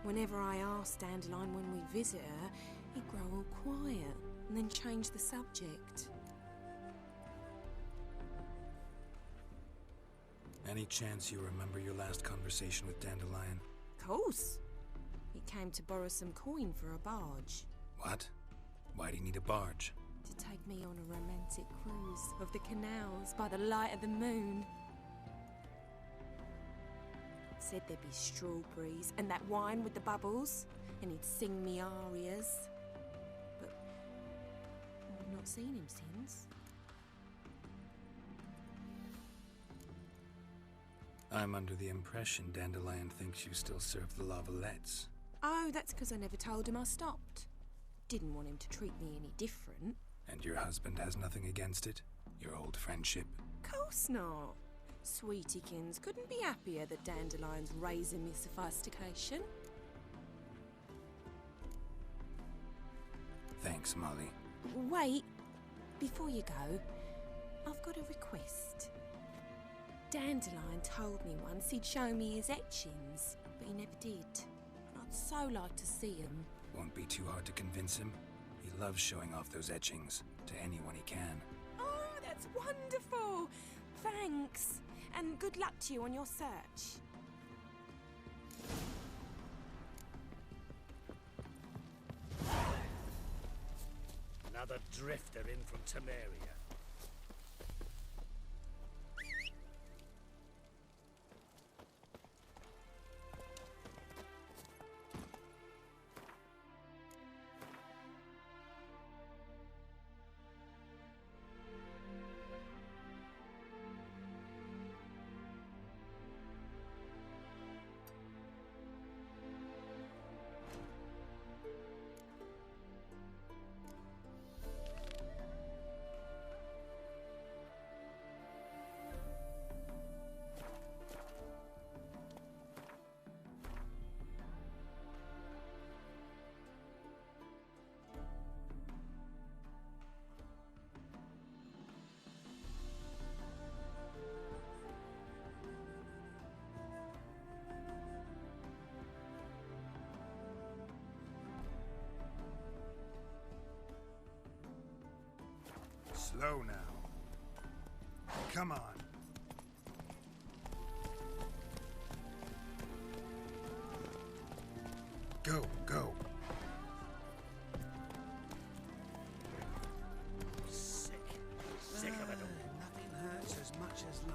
S7: Whenever I ask Dandelion when we visit her, he'd grow all quiet and then change the subject.
S3: Any chance you remember your last conversation with Dandelion?
S7: Course. He came to borrow some coin for a barge.
S3: What? Why do you need a barge?
S7: To take me on a romantic cruise of the canals by the light of the moon. Said there'd be strawberries and that wine with the bubbles, and he'd sing me arias. But I've not seen him since.
S3: I'm under the impression Dandelion thinks you still serve the Lavalettes.
S7: Oh, that's because I never told him I stopped. Didn't want him to treat me any different.
S3: And your husband has nothing against it? Your old friendship?
S7: Course not. Sweetiekins couldn't be happier that Dandelion's raising me sophistication.
S3: Thanks, Molly.
S7: Wait, before you go, I've got a request. Dandelion told me once he'd show me his etchings, but he never did. And I'd so like to see them.
S3: Won't be too hard to convince him. He loves showing off those etchings to anyone he can.
S7: Oh, that's wonderful! Thanks, and good luck to you on your search.
S8: Another drifter in from Temeria.
S3: Slow now. Come on. Go, go.
S8: Sick. Sick of it all.
S5: Nothing hurts as much as life.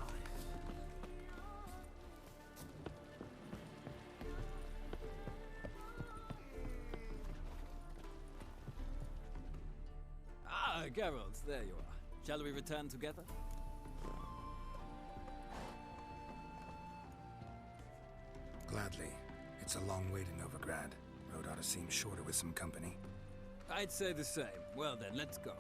S9: Ah, Geralt, there you are. Shall we return together?
S3: Gladly. It's a long way to Novigrad. Road ought to seem shorter with some company.
S9: I'd say the same. Well then, let's go.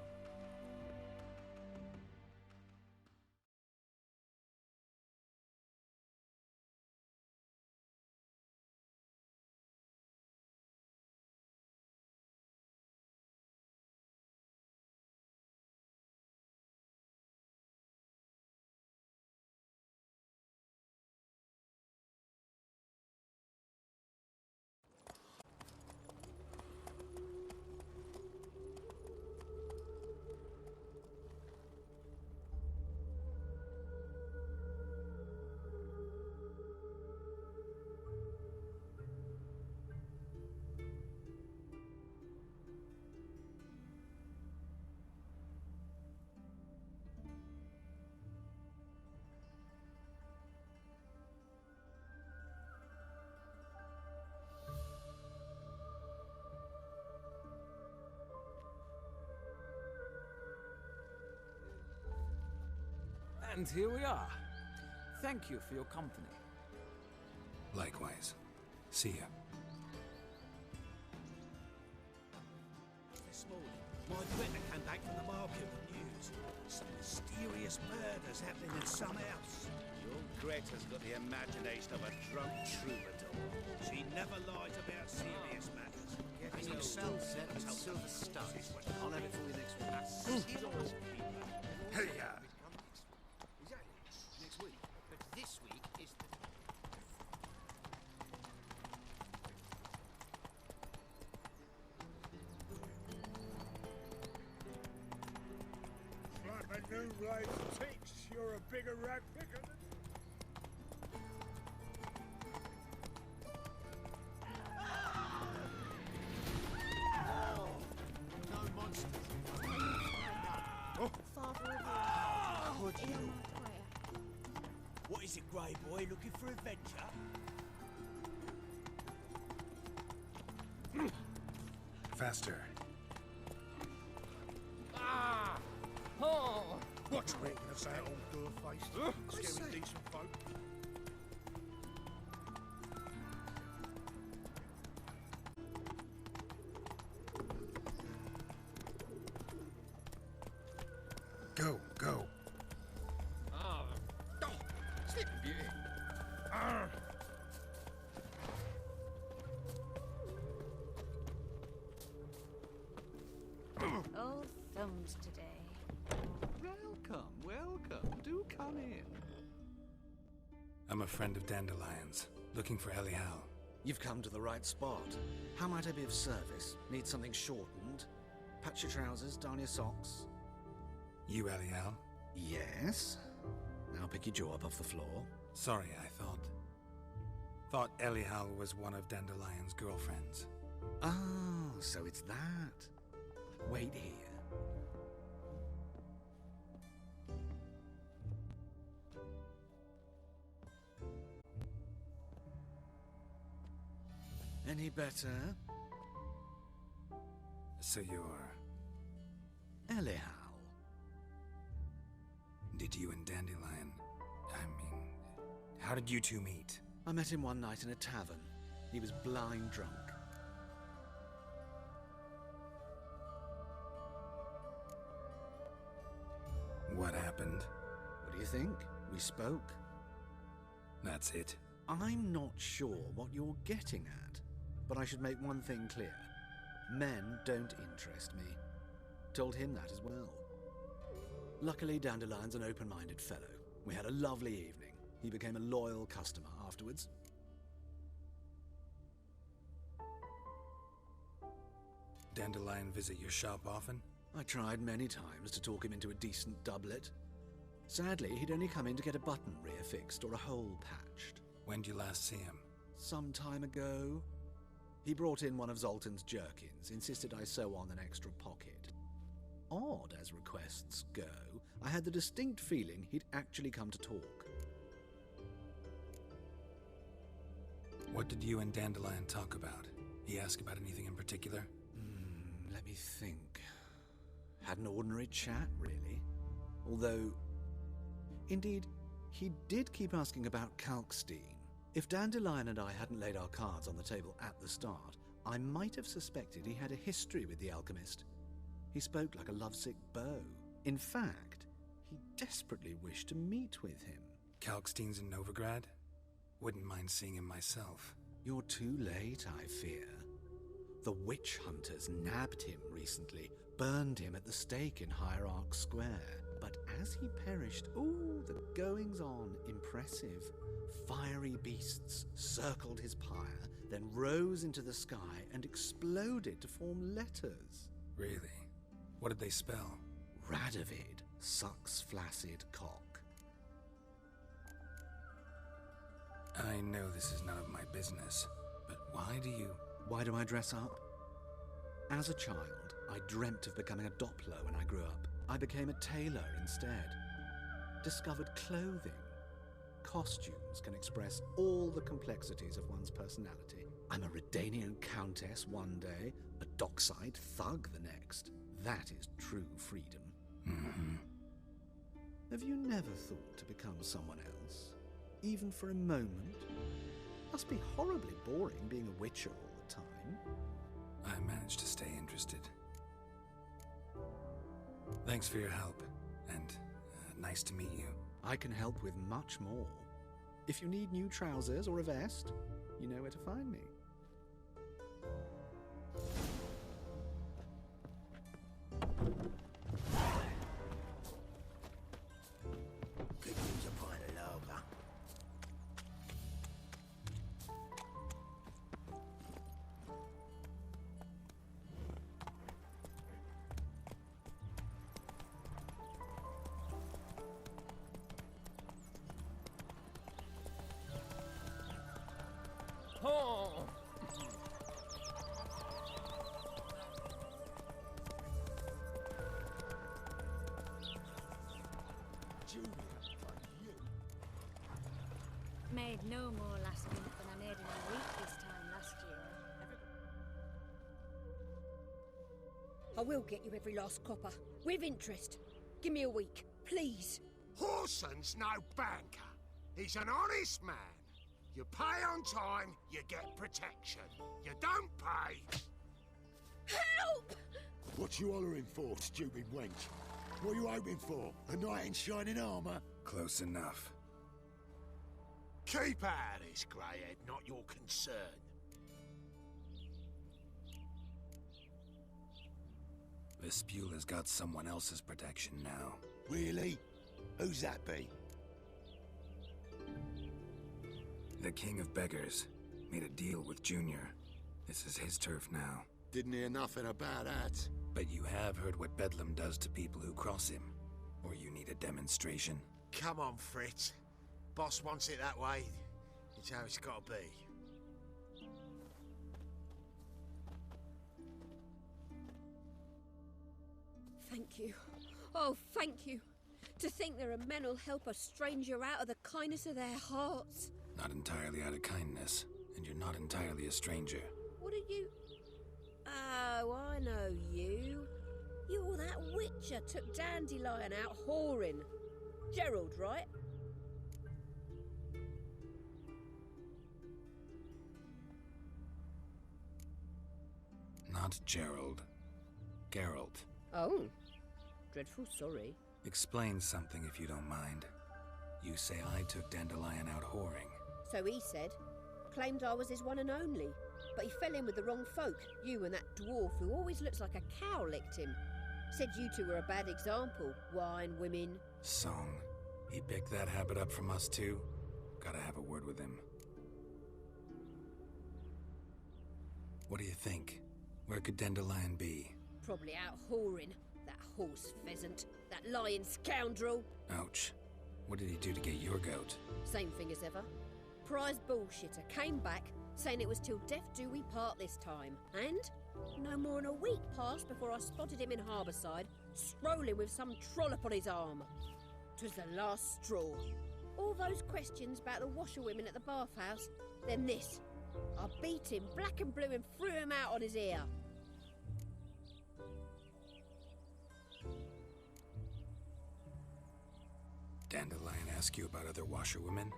S9: And here we are. Thank you for your company.
S3: Likewise. See ya.
S8: My Greta came back from the market with news. Some mysterious murders happening in some house.
S6: Your Greta's got the imagination of a drunk troubadour.
S8: She never lies about serious matters.
S5: Bring your cell set with silver studs. I'll have it for you next week.
S8: Hey,
S5: Exactly. Next week. But this week is the...
S6: Like a new blade thinks you're a bigger rag picker than...
S5: No monsters.
S22: Father of
S5: Could
S22: in
S5: you?
S22: my prayer.
S5: What is it, Grey Boy? Looking for adventure?
S3: Faster.
S6: What you reckon of that old door-faced? Scaring decent folk?
S3: Go, go.
S10: Sleeping Beauty.
S14: Old thumbs today.
S4: Welcome, welcome. Do come in.
S3: I'm a friend of Dandelion's, looking for Ellie Hal.
S15: You've come to the right spot. How might I be of service? Need something shortened? Patch your trousers, darn your socks.
S3: You Ellie Hal?
S15: Yes. Now pick your jaw up off the floor.
S3: Sorry, I thought Ellie Hal was one of Dandelion's girlfriends.
S15: Oh, so it's that. Wait here. Any better?
S3: So you're...
S15: Ellie Hal.
S3: Did you and Dandelion... how did you two meet?
S15: I met him one night in a tavern. He was blind drunk.
S3: What happened?
S15: What do you think? We spoke.
S3: That's it.
S15: I'm not sure what you're getting at, but I should make one thing clear. Men don't interest me. Told him that as well. Luckily, Dandelion's an open-minded fellow. We had a lovely evening. He became a loyal customer afterwards.
S3: Dandelion visit your shop often?
S15: I tried many times to talk him into a decent doublet. Sadly, he'd only come in to get a button rear-fixed or a hole patched.
S3: When did you last see him?
S15: Some time ago. He brought in one of Zoltan's jerkins, insisted I sew on an extra pocket. Odd as requests go, I had the distinct feeling he'd actually come to talk.
S3: What did you and Dandelion talk about? He asked about anything in particular?
S15: Let me think. Had an ordinary chat, really. Although, indeed, he did keep asking about Kalkstein. If Dandelion and I hadn't laid our cards on the table at the start, I might have suspected he had a history with the alchemist. He spoke like a lovesick beau. In fact, he desperately wished to meet with him.
S3: Kalkstein's in Novigrad? Wouldn't mind seeing him myself.
S15: You're too late, I fear. The witch hunters nabbed him recently, burned him at the stake in Hierarch Square. But as he perished, the goings-on, impressive. Fiery beasts circled his pyre, then rose into the sky and exploded to form letters.
S3: Really? What did they spell?
S15: Radovid, sucks flaccid cock.
S3: I know this is none of my business, but why
S15: do I dress up? As a child, I dreamt of becoming a Doppler when I grew up. I became a tailor instead. Discovered clothing. Costumes can express all the complexities of one's personality. I'm a Redanian countess one day, a dockside thug the next. That is true freedom.
S3: Mm-hmm.
S15: Have you never thought to become someone else? Even for a moment? Must be horribly boring being a witcher all the time.
S3: I managed to stay interested. Thanks for your help, and nice to meet you.
S12: I can help with much more. If you need new trousers or a vest, you know where to find me.
S6: Could use a pint of lager.
S21: Oh!
S23: Made no more last minute than I made in a week this time last year.
S11: I will get you every last copper, with interest. Give me a week, please.
S8: Horson's no banker. He's an honest man. You pay on time, you get protection. You don't pay...
S11: Help!
S6: What you hollering for, stupid wench? What are you hoping for? A knight in shining armour?
S3: Close enough.
S8: Keep out of this, greyhead, not your concern.
S3: Vespula's got someone else's protection now.
S6: Really? Who's that be?
S3: The King of Beggars made a deal with Junior. This is his turf now.
S6: Didn't hear nothing about that.
S3: But you have heard what Bedlam does to people who cross him. Or you need a demonstration?
S8: Come on, Fritz. Boss wants it that way. It's how it's got to be.
S11: Thank you. Oh, thank you. To think there are men who'll help a stranger out of the kindness of their hearts.
S3: Not entirely out of kindness, and you're not entirely a stranger.
S11: What are you... Oh, I know you. You're that witcher took Dandelion out whoring. Gerald, right?
S3: Not Gerald. Geralt.
S11: Oh. Dreadful sorry.
S3: Explain something if you don't mind. You say I took Dandelion out whoring.
S11: So he said. Claimed I was his one and only. But he fell in with the wrong folk. You and that dwarf who always looks like a cow licked him. Said you two were a bad example. Wine, women.
S3: Song. He picked that habit up from us too? Gotta have a word with him. What do you think? Where could Dandelion be?
S11: Probably out whoring. That horse pheasant. That lying scoundrel.
S3: Ouch. What did he do to get your goat?
S11: Same thing as ever. Prize bullshitter came back, saying it was till death do we part this time. And no more than a week passed before I spotted him in Harbourside, strolling with some trollop on his arm. 'Twas the last straw. All those questions about the washerwomen at the bathhouse, then this. I beat him black and blue and threw him out on his ear.
S3: Dandelion ask you about other washerwomen?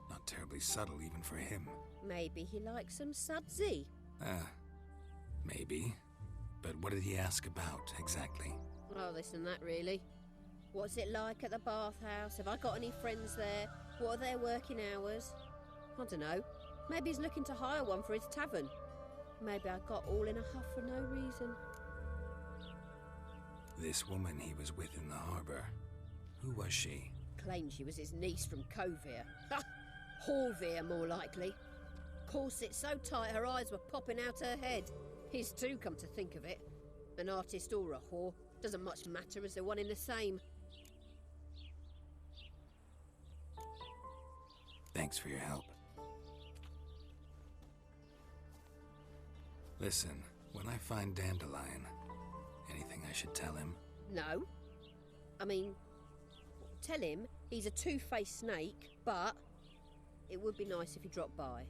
S3: Not terribly subtle even for him.
S11: Maybe he likes some sudsy.
S3: Maybe. But what did he ask about, exactly?
S11: Oh, this and that, really. What's it like at the bathhouse? Have I got any friends there? What are their working hours? I don't know. Maybe he's looking to hire one for his tavern. Maybe I got all in a huff for no reason.
S3: This woman he was with in the harbour. Who was she?
S11: Claimed she was his niece from Kovir. Ha! Horvir, more likely. Corset so tight her eyes were popping out her head. His too, come to think of it. An artist or a whore. Doesn't much matter as they're one in the same.
S3: Thanks for your help. Listen, when I find Dandelion, anything I should tell him?
S11: No. I mean, tell him he's a two-faced snake, but it would be nice if he dropped by.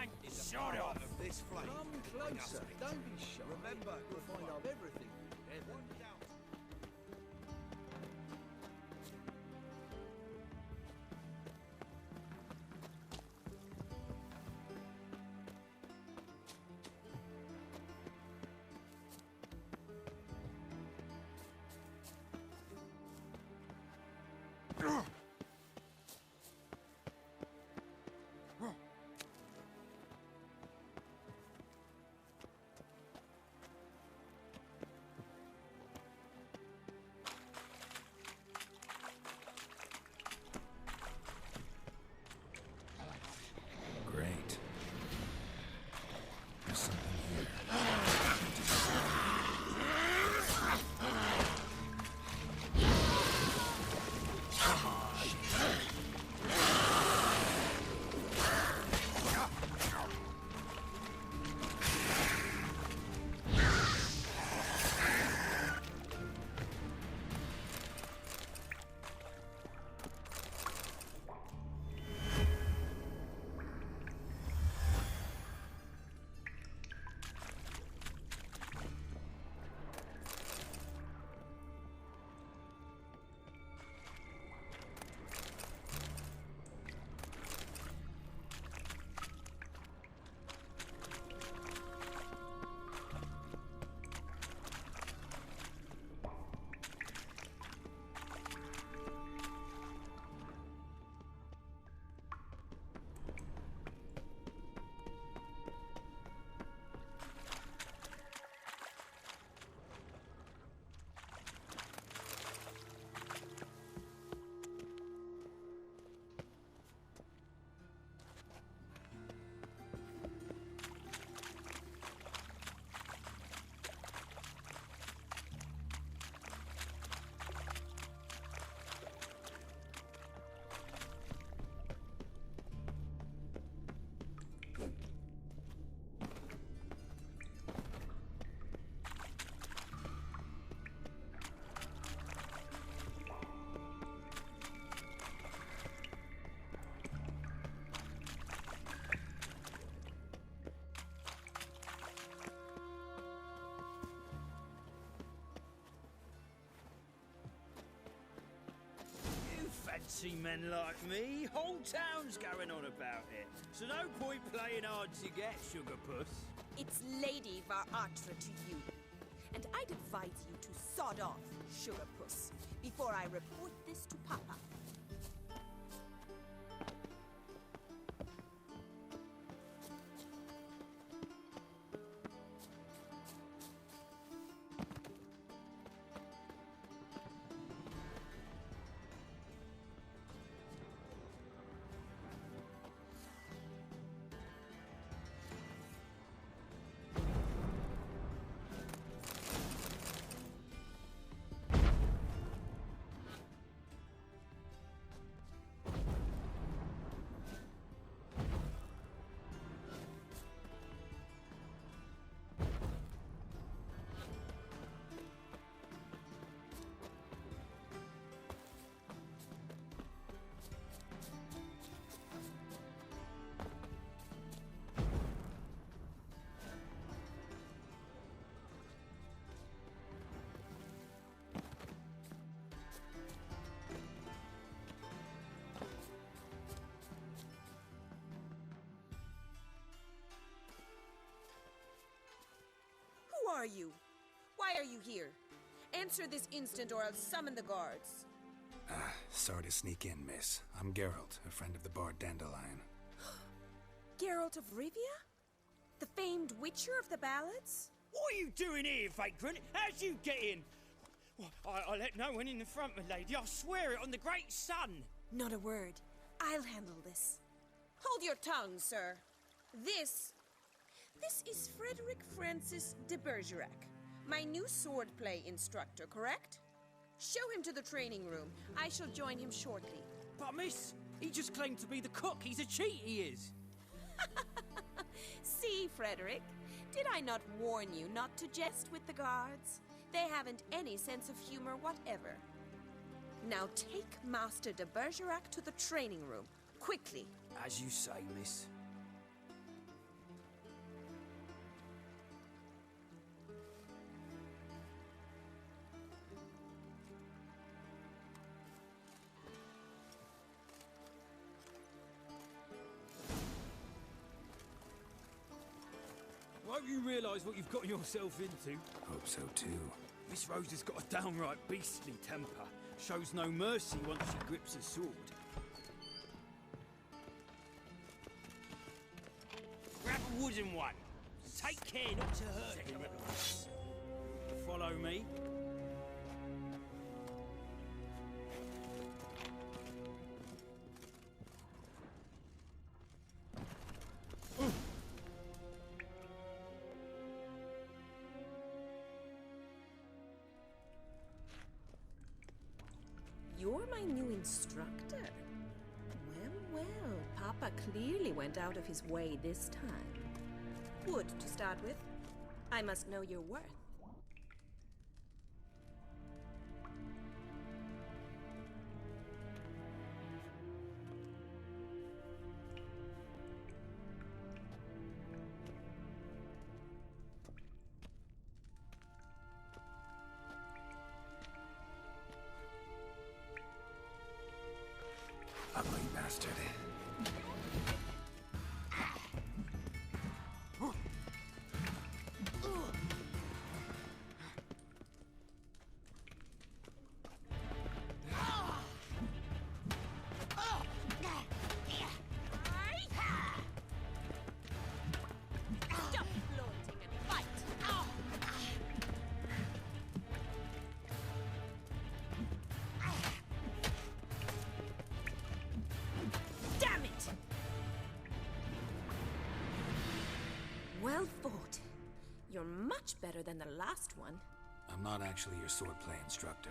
S19: Bang! Shut off!
S4: Of this flame.
S1: Come closer. Don't be shy. Remember, you'll find out everything.
S3: Great. There's something here.
S21: Fancy men like me, whole town's going on about it. So no point playing hard to get, sugar puss.
S7: It's Lady Var-Atra to you. And I'd advise you to sod off, sugar puss, before I report this to Papa. Who are you? Why are you here? Answer this instant or I'll summon the guards.
S3: Sorry to sneak in, miss. I'm Geralt, a friend of the bard Dandelion.
S7: Geralt of Rivia? The famed witcher of the ballads?
S21: What are you doing here, vagrant? How'd you get in? Well, I let no one in the front, my lady. I swear it on the great sun.
S7: Not a word. I'll handle this. Hold your tongue, sir. This is Frederick Francis de Bergerac, my new swordplay instructor, correct? Show him to the training room. I shall join him shortly.
S21: But miss, he just claimed to be the cook. He's a cheat, he is.
S7: See, Frederick, did I not warn you not to jest with the guards? They haven't any sense of humor whatever. Now take Master de Bergerac to the training room, quickly.
S21: As you say, miss. Don't you realise what you've got yourself into?
S3: Hope so too.
S21: Miss Rose has got a downright beastly temper. Shows no mercy once she grips a sword. Grab a wooden one. Take care not to hurt him at once. Follow me.
S7: You're my new instructor. Well, Papa clearly went out of his way this time. Wood, to start with. I must know your worth.
S3: Ugly bastard.
S7: Stop flaunting and fight! Damn it! Well fought. You're much better than the last one.
S3: I'm not actually your swordplay instructor.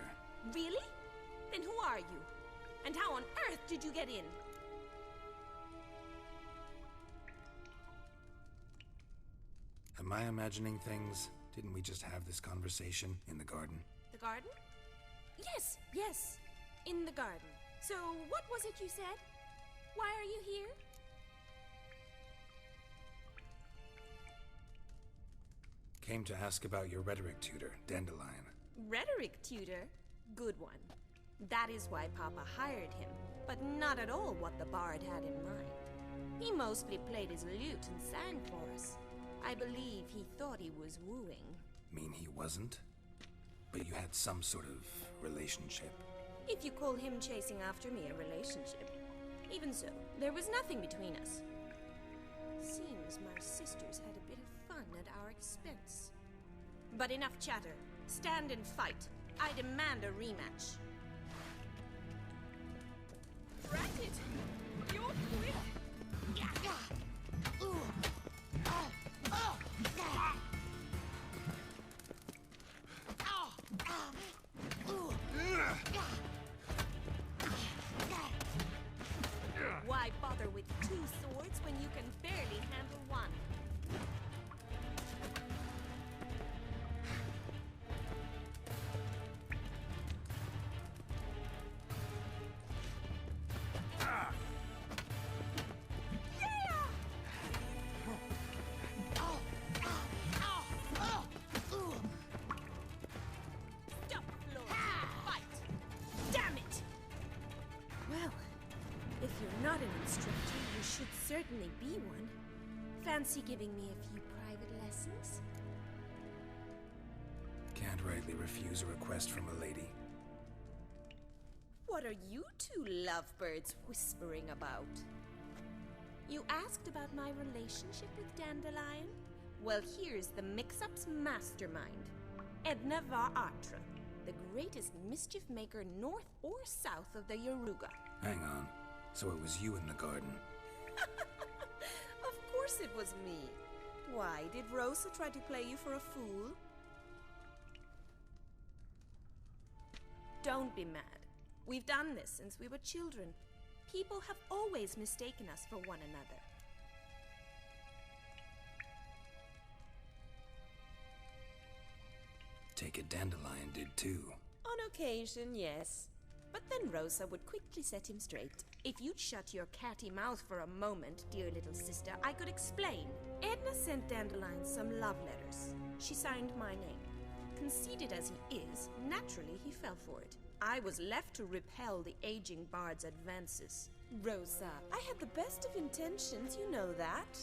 S7: Really? Then who are you? And how on earth did you get in?
S3: Am I imagining things? Didn't we just have this conversation in the garden?
S7: The garden? Yes. In the garden. So, what was it you said? Why are you here?
S3: Came to ask about your rhetoric tutor, Dandelion.
S7: Rhetoric tutor? Good one. That is why Papa hired him, but not at all what the bard had in mind. He mostly played his lute and sang for us. I believe he thought he was wooing.
S3: Mean he wasn't? But you had some sort of relationship.
S7: If you call him chasing after me a relationship. Even so, there was nothing between us. Seems my sisters had a bit of fun at our expense. But enough chatter. Stand and fight. I demand a rematch. Granted, you're clear. Why bother with two swords when you can barely handle one? Stop, Lord. Fight. Damn it! Well, if you're not an instructor, you should certainly be one. Fancy giving me a few private lessons?
S3: Can't rightly refuse a request from a lady.
S7: What are you two lovebirds whispering about? You asked about my relationship with Dandelion? Well, here's the mix-up's mastermind. Edna var Atra, the greatest mischief maker north or south of the Yaruga.
S3: Hang on. So it was you in the garden.
S7: Of course it was me. Why, did Rosa try to play you for a fool? Don't be mad. We've done this since we were children. People have always mistaken us for one another.
S3: Take it, Dandelion did too.
S7: On occasion, yes. But then Rosa would quickly set him straight. If you'd shut your catty mouth for a moment, dear little sister, I could explain. Edna sent Dandelion some love letters. She signed my name. Conceited as he is, naturally he fell for it. I was left to repel the aging bard's advances. Rosa, I had the best of intentions, you know that.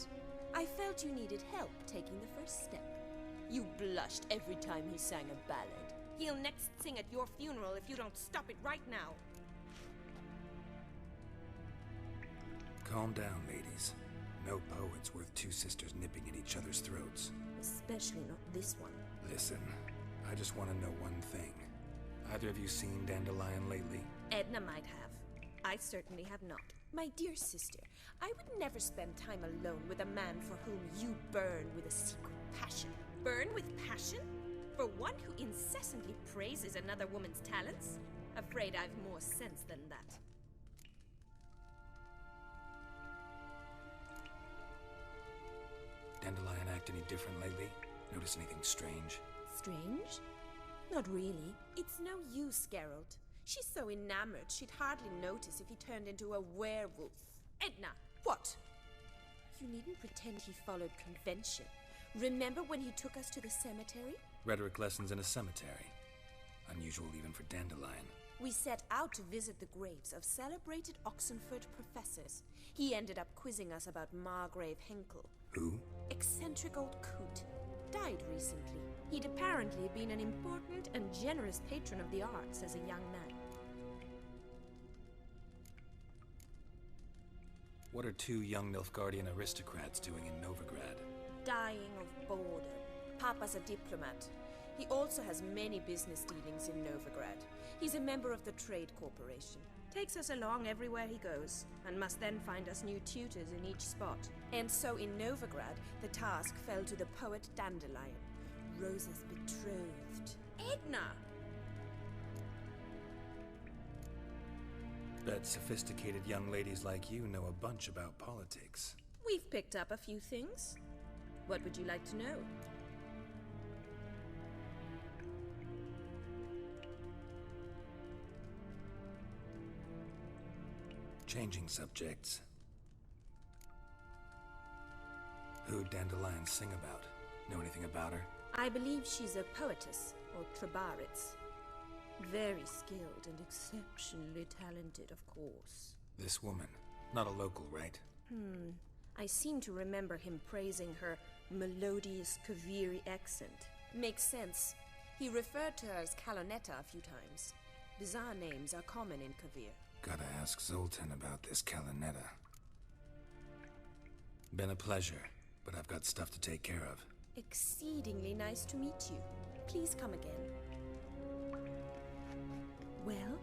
S7: I felt you needed help taking the first step. You blushed every time he sang a ballad. He'll next sing at your funeral if you don't stop it right now.
S3: Calm down, ladies. No poet's worth two sisters nipping at each other's throats.
S7: Especially not this one.
S3: Listen, I just want to know one thing. Either of you seen Dandelion lately?
S7: Edna might have. I certainly have not. My dear sister, I would never spend time alone with a man for whom you burn with a secret passion. Burn with passion? For one who incessantly praises another woman's talents? Afraid I've more sense than that.
S3: Dandelion act any different lately? Notice anything strange?
S7: Strange? Not really. It's no use, Geralt. She's so enamored she'd hardly notice if he turned into a werewolf. Edna, what? You needn't pretend he followed convention. Remember when he took us to the cemetery?
S3: Rhetoric lessons in a cemetery. Unusual even for Dandelion.
S7: We set out to visit the graves of celebrated Oxenford professors. He ended up quizzing us about Margrave Henkel.
S3: Who?
S7: Eccentric old coot. Died recently. He'd apparently been an important and generous patron of the arts as a young man.
S3: What are two young Nilfgaardian aristocrats doing in Novigrad?
S7: Dying of boredom. Papa's a diplomat. He also has many business dealings in Novigrad. He's a member of the Trade Corporation. Takes us along everywhere he goes, and must then find us new tutors in each spot. And so in Novigrad, the task fell to the poet Dandelion, Rosa's betrothed. Edna!
S3: Bet sophisticated young ladies like you know a bunch about politics.
S7: We've picked up a few things. What would you like to know?
S3: Changing subjects. Who'd Dandelion sing about? Know anything about her?
S7: I believe she's a poetess, or Trebaritz. Very skilled and exceptionally talented, of course.
S3: This woman. Not a local, right?
S7: I seem to remember him praising her melodious Kaviri accent. Makes sense. He referred to her as Calonetta a few times. Bizarre names are common in Kavir.
S3: Gotta ask Zoltan about this Calonetta. Been a pleasure, but I've got stuff to take care of.
S7: Exceedingly nice to meet you. Please come again. Well,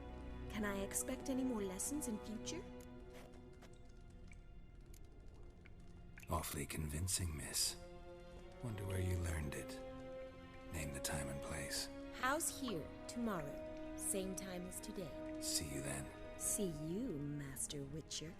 S7: can I expect any more lessons in future?
S3: Awfully convincing, miss. Wonder where you learned it. Name the time and place.
S7: House here, tomorrow. Same time as today.
S3: See you then.
S7: See you, Master Witcher.